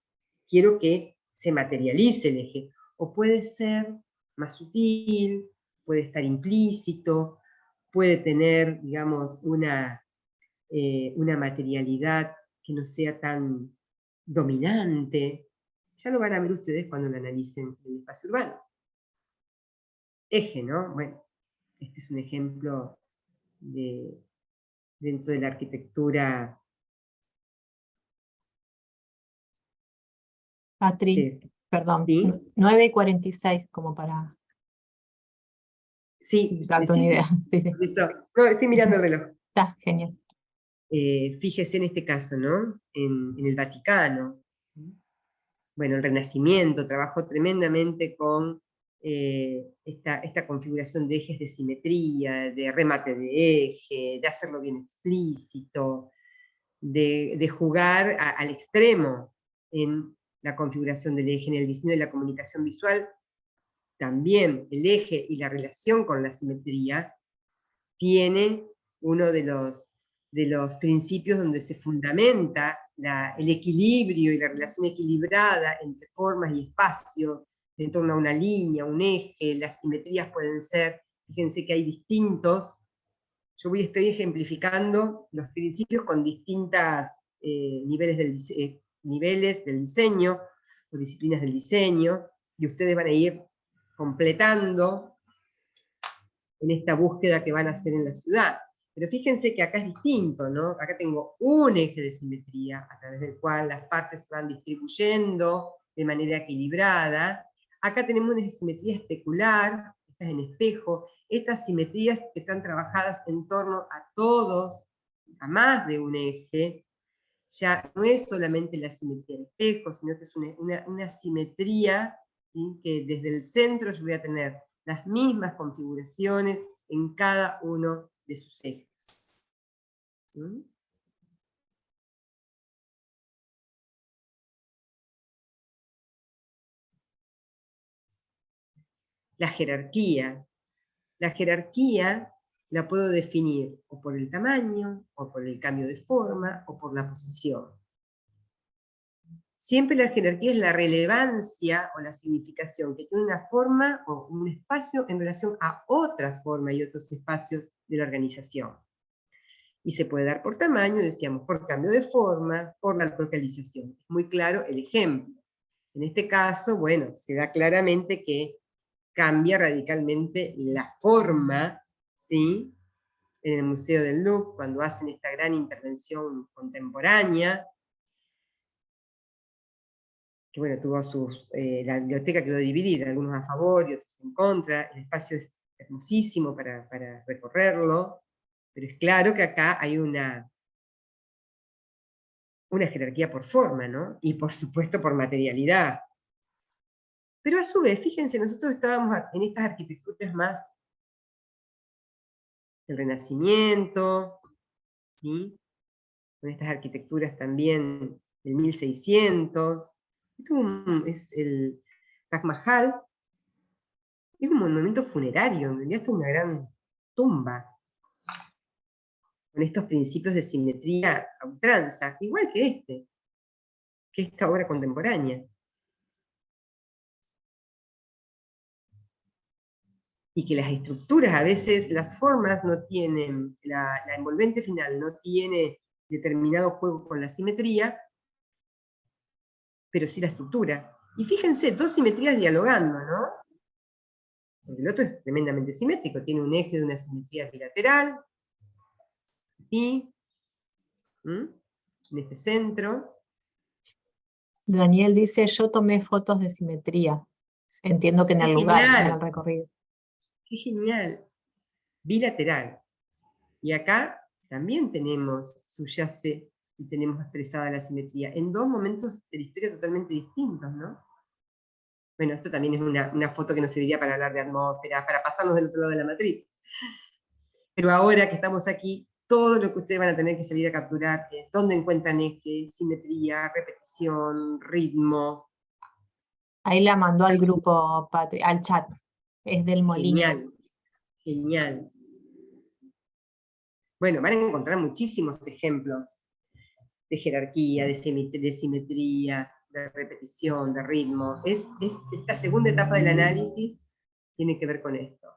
quiero que se materialice el eje, o puede ser más sutil, puede estar implícito, puede tener, digamos, una materialidad que no sea tan dominante. Ya lo van a ver ustedes cuando lo analicen en el espacio urbano. Eje, ¿no? Bueno, este es un ejemplo dentro de la arquitectura. Patri, perdón, ¿Sí? 9:46, como para Sí, darte una idea. Sí, sí. Eso. No, estoy mirando el reloj. Está genial. Fíjese en este caso, ¿no? En el Vaticano. Bueno, el Renacimiento trabajó tremendamente con esta configuración de ejes de simetría, de remate de eje, de hacerlo bien explícito, de jugar al extremo en la configuración del eje, en el diseño de la comunicación visual. También el eje y la relación con la simetría tiene uno de los principios donde se fundamenta el equilibrio y la relación equilibrada entre formas y espacio, en torno a una línea, un eje. Las simetrías pueden ser, fíjense que hay distintos, estoy ejemplificando los principios con distintos niveles del diseño, o disciplinas del diseño, y ustedes van a ir completando en esta búsqueda que van a hacer en la ciudad. Pero fíjense que acá es distinto, ¿no? Acá tengo un eje de simetría, a través del cual las partes se van distribuyendo de manera equilibrada. Acá tenemos una simetría especular, esta es en espejo. Estas simetrías que están trabajadas en torno a todos, a más de un eje, ya no es solamente la simetría en espejo, sino que es una simetría, ¿sí? Que desde el centro yo voy a tener las mismas configuraciones en cada uno de sus ejes. ¿Sí? La jerarquía. La jerarquía la puedo definir o por el tamaño, o por el cambio de forma, o por la posición. Siempre la jerarquía es la relevancia o la significación que tiene una forma o un espacio en relación a otras formas y otros espacios de la organización. Y se puede dar por tamaño, decíamos, por cambio de forma, por la localización. Es muy claro el ejemplo. En este caso, bueno, se da claramente que cambia radicalmente la forma, ¿sí? En el Museo del Louvre, cuando hacen esta gran intervención contemporánea, que bueno, tuvo la biblioteca quedó dividida, algunos a favor y otros en contra. El espacio es hermosísimo para recorrerlo, pero es claro que acá hay una jerarquía por forma, ¿no? Y por supuesto por materialidad. Pero a su vez, fíjense, nosotros estábamos en estas arquitecturas más del Renacimiento, ¿sí? Con estas arquitecturas también del 1600. Es el Taj Mahal, es un monumento funerario, en realidad es una gran tumba, con estos principios de simetría a ultranza, igual que esta obra contemporánea. Y que las estructuras, a veces las formas no tienen, la envolvente final no tiene determinado juego con la simetría, pero sí la estructura. Y fíjense, dos simetrías dialogando, ¿no? Porque el otro es tremendamente simétrico, tiene un eje de una simetría bilateral, y en este centro. Daniel dice, yo tomé fotos de simetría. Entiendo que en ¡Qué el lugar, no en genial! el recorrido. ¡Qué genial! Bilateral. Y acá también subyace y tenemos expresada la simetría, en dos momentos de la historia totalmente distintos, ¿no? Bueno, esto también es una foto que nos serviría para hablar de atmósferas, para pasarnos del otro lado de la matriz. Pero ahora que estamos aquí, todo lo que ustedes van a tener que salir a capturar es dónde encuentran eje, simetría, repetición, ritmo. Ahí la mandó al grupo, Patri, al chat. Es del Molino. Genial, genial. Bueno, van a encontrar muchísimos ejemplos de jerarquía, de simetría, de repetición, de ritmo. Es esta segunda etapa del análisis tiene que ver con esto.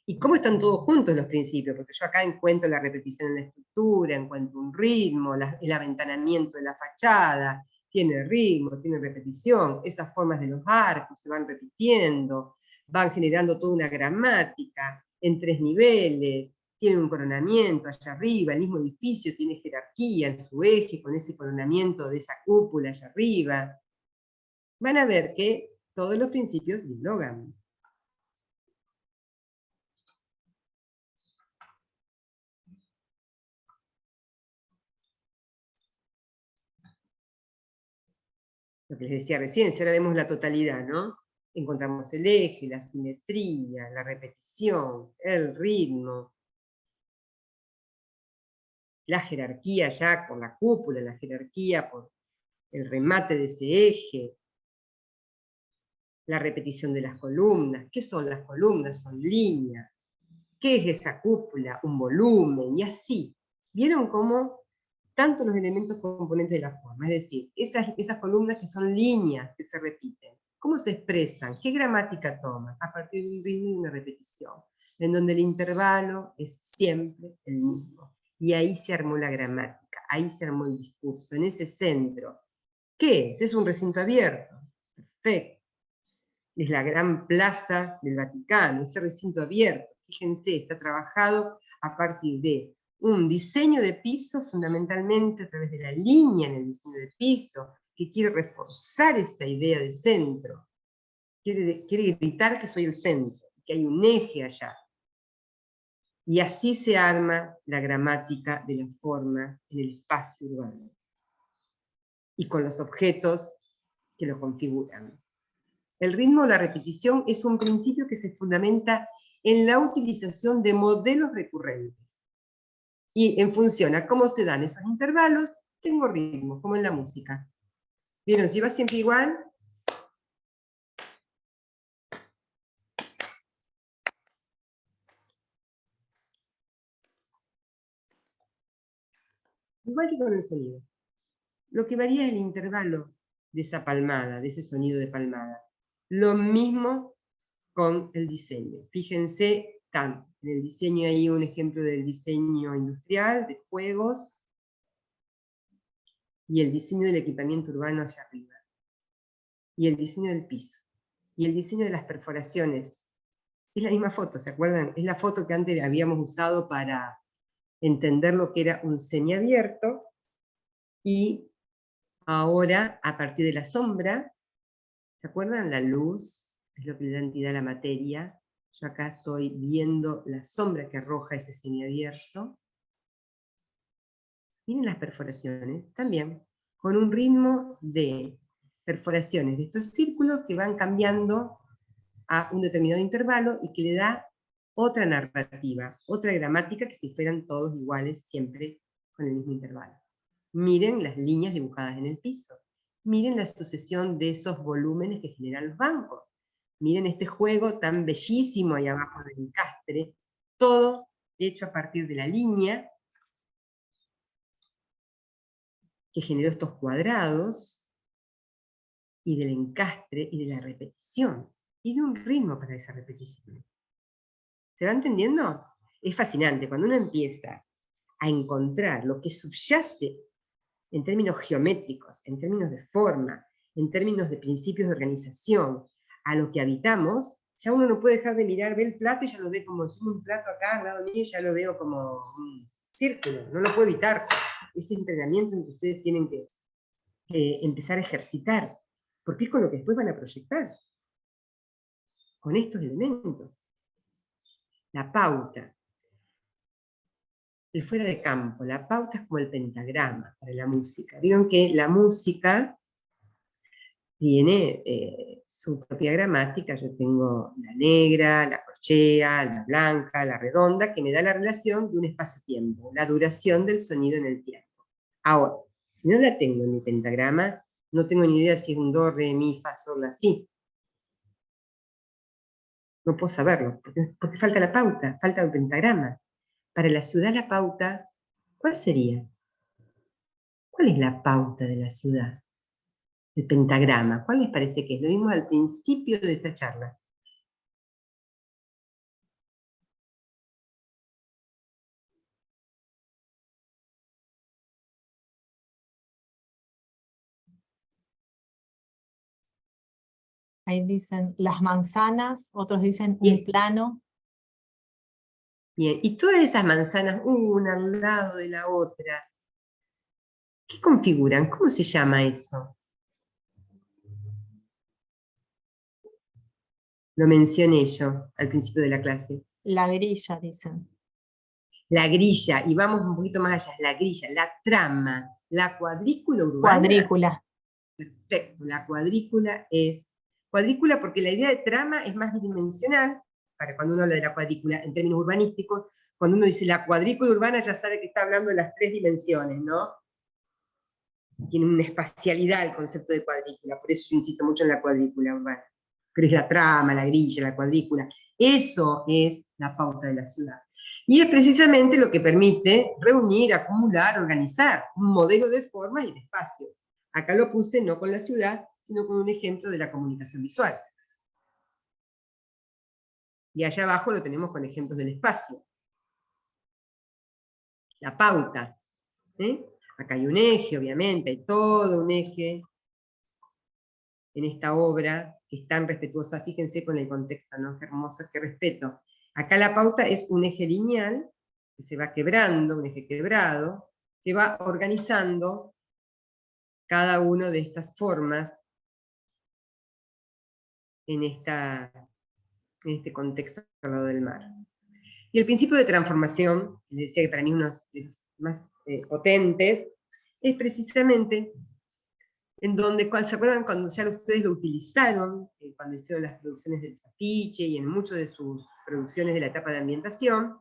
¿Y cómo están todos juntos los principios? Porque yo acá encuentro la repetición en la estructura, encuentro un ritmo, el aventanamiento de la fachada, tiene ritmo, tiene repetición, esas formas de los arcos se van repitiendo, van generando toda una gramática en 3 niveles, tiene un coronamiento allá arriba, el mismo edificio tiene jerarquía en su eje, con ese coronamiento de esa cúpula allá arriba. Van a ver que todos los principios dialogan. Lo que les decía recién, si ahora vemos la totalidad, ¿no? Encontramos el eje, la simetría, la repetición, el ritmo, la jerarquía ya con la cúpula, la jerarquía por el remate de ese eje, la repetición de las columnas. ¿Qué son las columnas? Son líneas. ¿Qué es esa cúpula? Un volumen, y así. ¿Vieron cómo tanto los elementos componentes de la forma? Es decir, esas columnas que son líneas que se repiten, ¿cómo se expresan? ¿Qué gramática toman? A partir de un ritmo y una repetición, en donde el intervalo es siempre el mismo. Y ahí se armó la gramática, ahí se armó el discurso, en ese centro. ¿Qué es? Es un recinto abierto. Perfecto. Es la gran plaza del Vaticano, ese recinto abierto. Fíjense, está trabajado a partir de un diseño de piso, fundamentalmente a través de la línea en el diseño de piso, que quiere reforzar esa idea del centro. Quiere gritar que soy el centro, que hay un eje allá. Y así se arma la gramática de la forma en el espacio urbano. Y con los objetos que lo configuran. El ritmo o la repetición es un principio que se fundamenta en la utilización de modelos recurrentes. Y en función a cómo se dan esos intervalos, tengo ritmos, como en la música. ¿Vieron? Si va siempre igual, igual que con el sonido. Lo que varía es el intervalo de esa palmada, de ese sonido de palmada. Lo mismo con el diseño. Fíjense tanto. En el diseño hay un ejemplo del diseño industrial, de juegos, y el diseño del equipamiento urbano allá arriba. Y el diseño del piso. Y el diseño de las perforaciones. Es la misma foto, ¿se acuerdan? Es la foto que antes habíamos usado para entender lo que era un semiabierto, y ahora, a partir de la sombra, ¿se acuerdan? La luz es lo que le da entidad a la materia. Yo acá estoy viendo la sombra que arroja ese semiabierto. Miren las perforaciones, también, con un ritmo de perforaciones de estos círculos que van cambiando a un determinado intervalo y que le da otra narrativa, otra gramática, que si fueran todos iguales siempre con el mismo intervalo. Miren las líneas dibujadas en el piso. Miren la sucesión de esos volúmenes que generan los bancos. Miren este juego tan bellísimo ahí abajo del encastre, todo hecho a partir de la línea que generó estos cuadrados, y del encastre, y de la repetición, y de un ritmo para esa repetición. ¿Se va entendiendo? Es fascinante, cuando uno empieza a encontrar lo que subyace en términos geométricos, en términos de forma, en términos de principios de organización, a lo que habitamos, ya uno no puede dejar de mirar, ve el plato y ya lo ve como un plato acá al lado mío, ya lo veo como un círculo, no lo puedo evitar. Ese entrenamiento en que ustedes tienen que empezar a ejercitar, porque es con lo que después van a proyectar, con estos elementos. La pauta, el fuera de campo, la pauta es como el pentagrama para la música. Vieron que la música tiene su propia gramática. Yo tengo la negra, la corchea, la blanca, la redonda, que me da la relación de un espacio-tiempo, la duración del sonido en el tiempo. Ahora, si no la tengo en mi pentagrama, no tengo ni idea si es un do, re, mi, fa, sol, la, si. No puedo saberlo, porque falta la pauta, falta el pentagrama. Para la ciudad la pauta, ¿cuál sería? ¿Cuál es la pauta de la ciudad? El pentagrama, ¿cuál les parece que es? Lo vimos al principio de esta charla. Ahí dicen las manzanas, otros dicen un Bien. plano. Bien, y todas esas manzanas, una al lado de la otra, ¿qué configuran? ¿Cómo se llama eso? Lo mencioné yo al principio de la clase. La grilla, dicen. La grilla, y vamos un poquito más allá, la grilla, la trama, la cuadrícula urbana. Cuadrícula. Perfecto, la cuadrícula es... Cuadrícula porque la idea de trama es más bidimensional, para cuando uno habla de la cuadrícula en términos urbanísticos, cuando uno dice la cuadrícula urbana ya sabe que está hablando de las 3 dimensiones, ¿no? Tiene una espacialidad el concepto de cuadrícula, por eso yo insisto mucho en la cuadrícula urbana. Pero es la trama, la grilla, la cuadrícula. Eso es la pauta de la ciudad. Y es precisamente lo que permite reunir, acumular, organizar un modelo de formas y de espacios. Acá lo puse no con la ciudad, sino con un ejemplo de la comunicación visual. Y allá abajo lo tenemos con ejemplos del espacio. La pauta. Acá hay un eje, obviamente, hay todo un eje en esta obra, que es tan respetuosa, fíjense con el contexto, ¿no? Qué hermoso, qué respeto. Acá la pauta es un eje lineal, que se va quebrando, un eje quebrado, que va organizando cada una de estas formas en este contexto al lado del mar. Y el principio de transformación, les decía que para mí uno de los más potentes, es precisamente en donde, ¿se acuerdan cuando ya ustedes lo utilizaron, cuando hicieron las producciones de los afiches y en muchas de sus producciones de la etapa de ambientación?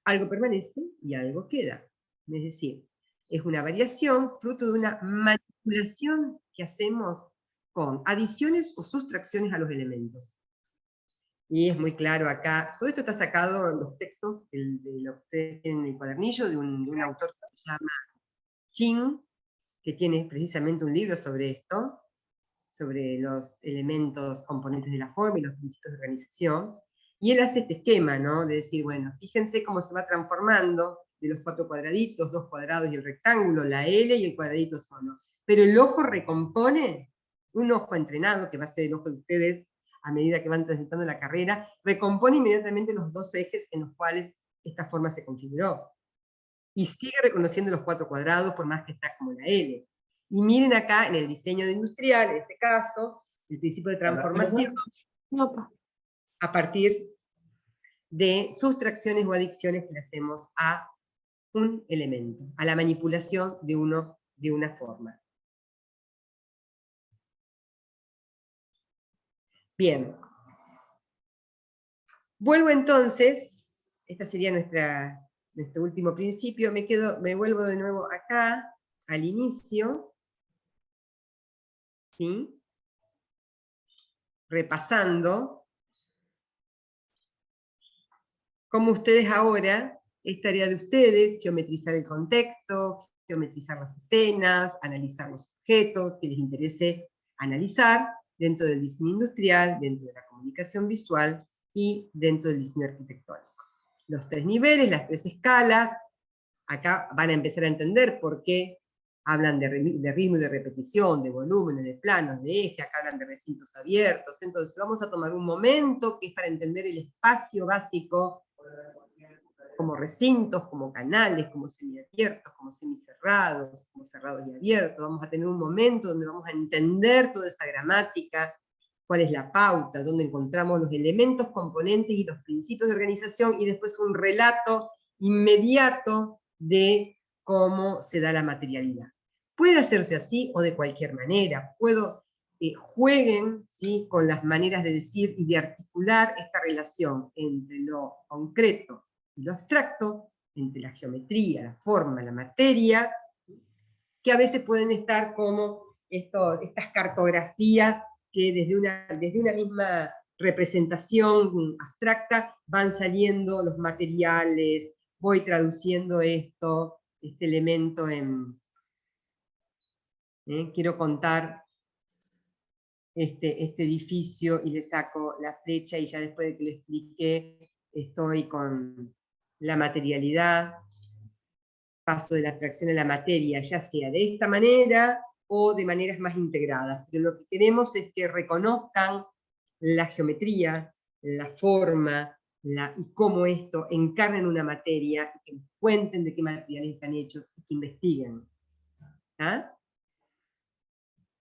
Algo permanece y algo queda. Es decir, es una variación fruto de una manipulación que hacemos con adiciones o sustracciones a los elementos. Y es muy claro acá, todo esto está sacado en los textos de lo que ustedes tienen en el cuadernillo, de un autor que se llama Chin, que tiene precisamente un libro sobre esto, sobre los elementos componentes de la forma y los principios de organización, y él hace este esquema, ¿no? De decir, bueno, fíjense cómo se va transformando de los 4 cuadraditos, 2 cuadrados y el rectángulo, la L y el cuadradito solo. Pero el ojo recompone, un ojo entrenado, que va a ser el ojo de ustedes a medida que van transitando la carrera, recompone inmediatamente los 2 ejes en los cuales esta forma se configuró. Y sigue reconociendo los 4 cuadrados por más que está como la L. Y miren acá en el diseño de industrial, en este caso, el principio de transformación a partir de sustracciones o adiciones que le hacemos a un elemento, a la manipulación de una forma. Bien. Vuelvo entonces, este sería nuestro último principio, me vuelvo de nuevo acá, al inicio, ¿sí? Repasando cómo ustedes ahora, es tarea de ustedes, geometrizar el contexto, geometrizar las escenas, analizar los objetos que les interese analizar dentro del diseño industrial, dentro de la comunicación visual y dentro del diseño arquitectónico. Los 3 niveles, las 3 escalas, acá van a empezar a entender por qué hablan de ritmo y de repetición, de volúmenes, de planos, de eje, acá hablan de recintos abiertos, entonces vamos a tomar un momento que es para entender el espacio básico como recintos, como canales, como semiabiertos, como semicerrados, como cerrados y abiertos. Vamos a tener un momento donde vamos a entender toda esa gramática, cuál es la pauta, dónde encontramos los elementos, componentes y los principios de organización, y después un relato inmediato de cómo se da la materialidad. Puede hacerse así o de cualquier manera. Jueguen, ¿sí?, con las maneras de decir y de articular esta relación entre lo concreto y lo abstracto, entre la geometría, la forma, la materia, que a veces pueden estar como estas cartografías que desde una misma representación abstracta van saliendo los materiales, voy traduciendo este elemento en... quiero contar este edificio y le saco la flecha y ya después de que le expliqué estoy con la materialidad, paso de la abstracción a la materia, ya sea de esta manera o de maneras más integradas. Pero lo que queremos es que reconozcan la geometría, la forma, y cómo esto encarna en una materia, y que nos cuenten de qué materiales están hechos, y que investiguen. ¿Ah?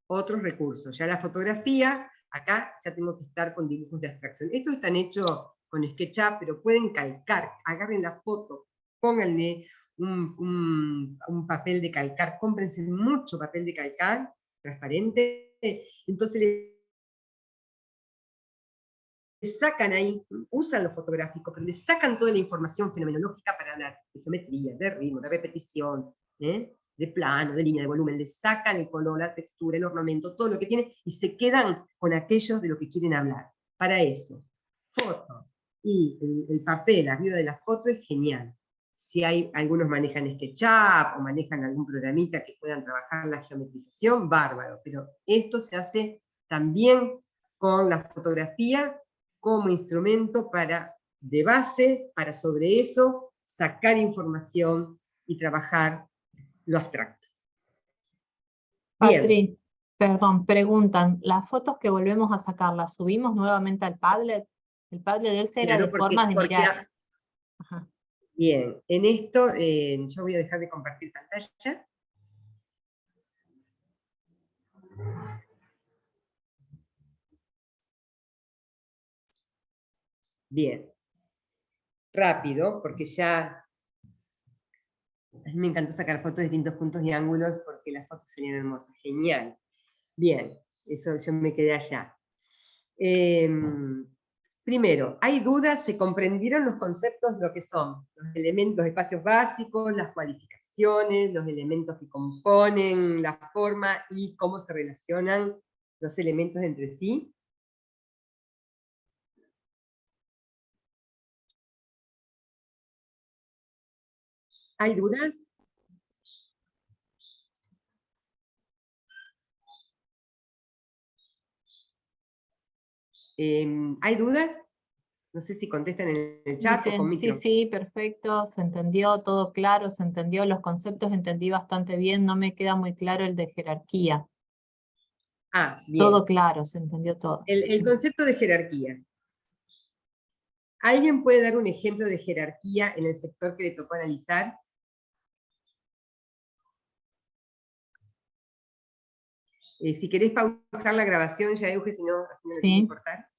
Otros recursos. Ya la fotografía, acá ya tengo que estar con dibujos de abstracción. Estos están hechos con SketchUp, pero pueden calcar. Agarren la foto, pónganle un papel de calcar, cómprense mucho papel de calcar, transparente, entonces le sacan ahí, usan lo fotográfico, pero le sacan toda la información fenomenológica para hablar de geometría, de ritmo, de repetición, de plano, de línea, de volumen, le sacan el color, la textura, el ornamento, todo lo que tiene, y se quedan con aquellos de lo que quieren hablar. Para eso, foto y el papel arriba de la foto es genial. Si hay, algunos manejan SketchUp o manejan algún programita que puedan trabajar la geometrización, bárbaro, pero esto se hace también con la fotografía como instrumento de base, para sobre eso sacar información y trabajar lo abstracto. Bien. Patri, perdón, preguntan, ¿las fotos que volvemos a sacar, las subimos nuevamente al Padlet? El Padlet de ese era Claro, de formas de mirar. Ajá. Bien, en esto yo voy a dejar de compartir pantalla. Bien. Rápido, porque ya a mí me encantó sacar fotos de distintos puntos y ángulos porque las fotos serían hermosas. Genial. Bien, eso yo me quedé allá. Primero, ¿hay dudas? ¿Se comprendieron los conceptos, lo que son los elementos, los espacios básicos, las cualificaciones, los elementos que componen la forma y cómo se relacionan los elementos entre sí? ¿Hay dudas? ¿Hay dudas? No sé si contestan en el chat o con Dicen, sí, micro. sí, perfecto, se entendió, todo claro, se entendió, los conceptos entendí bastante bien, no me queda muy claro el de jerarquía. Ah, bien. Todo claro, se entendió todo. El concepto de jerarquía. ¿Alguien puede dar un ejemplo de jerarquía en el sector que le tocó analizar? Si querés pausar la grabación, ya Euge, si no, así no me tiene que Sí. cortar.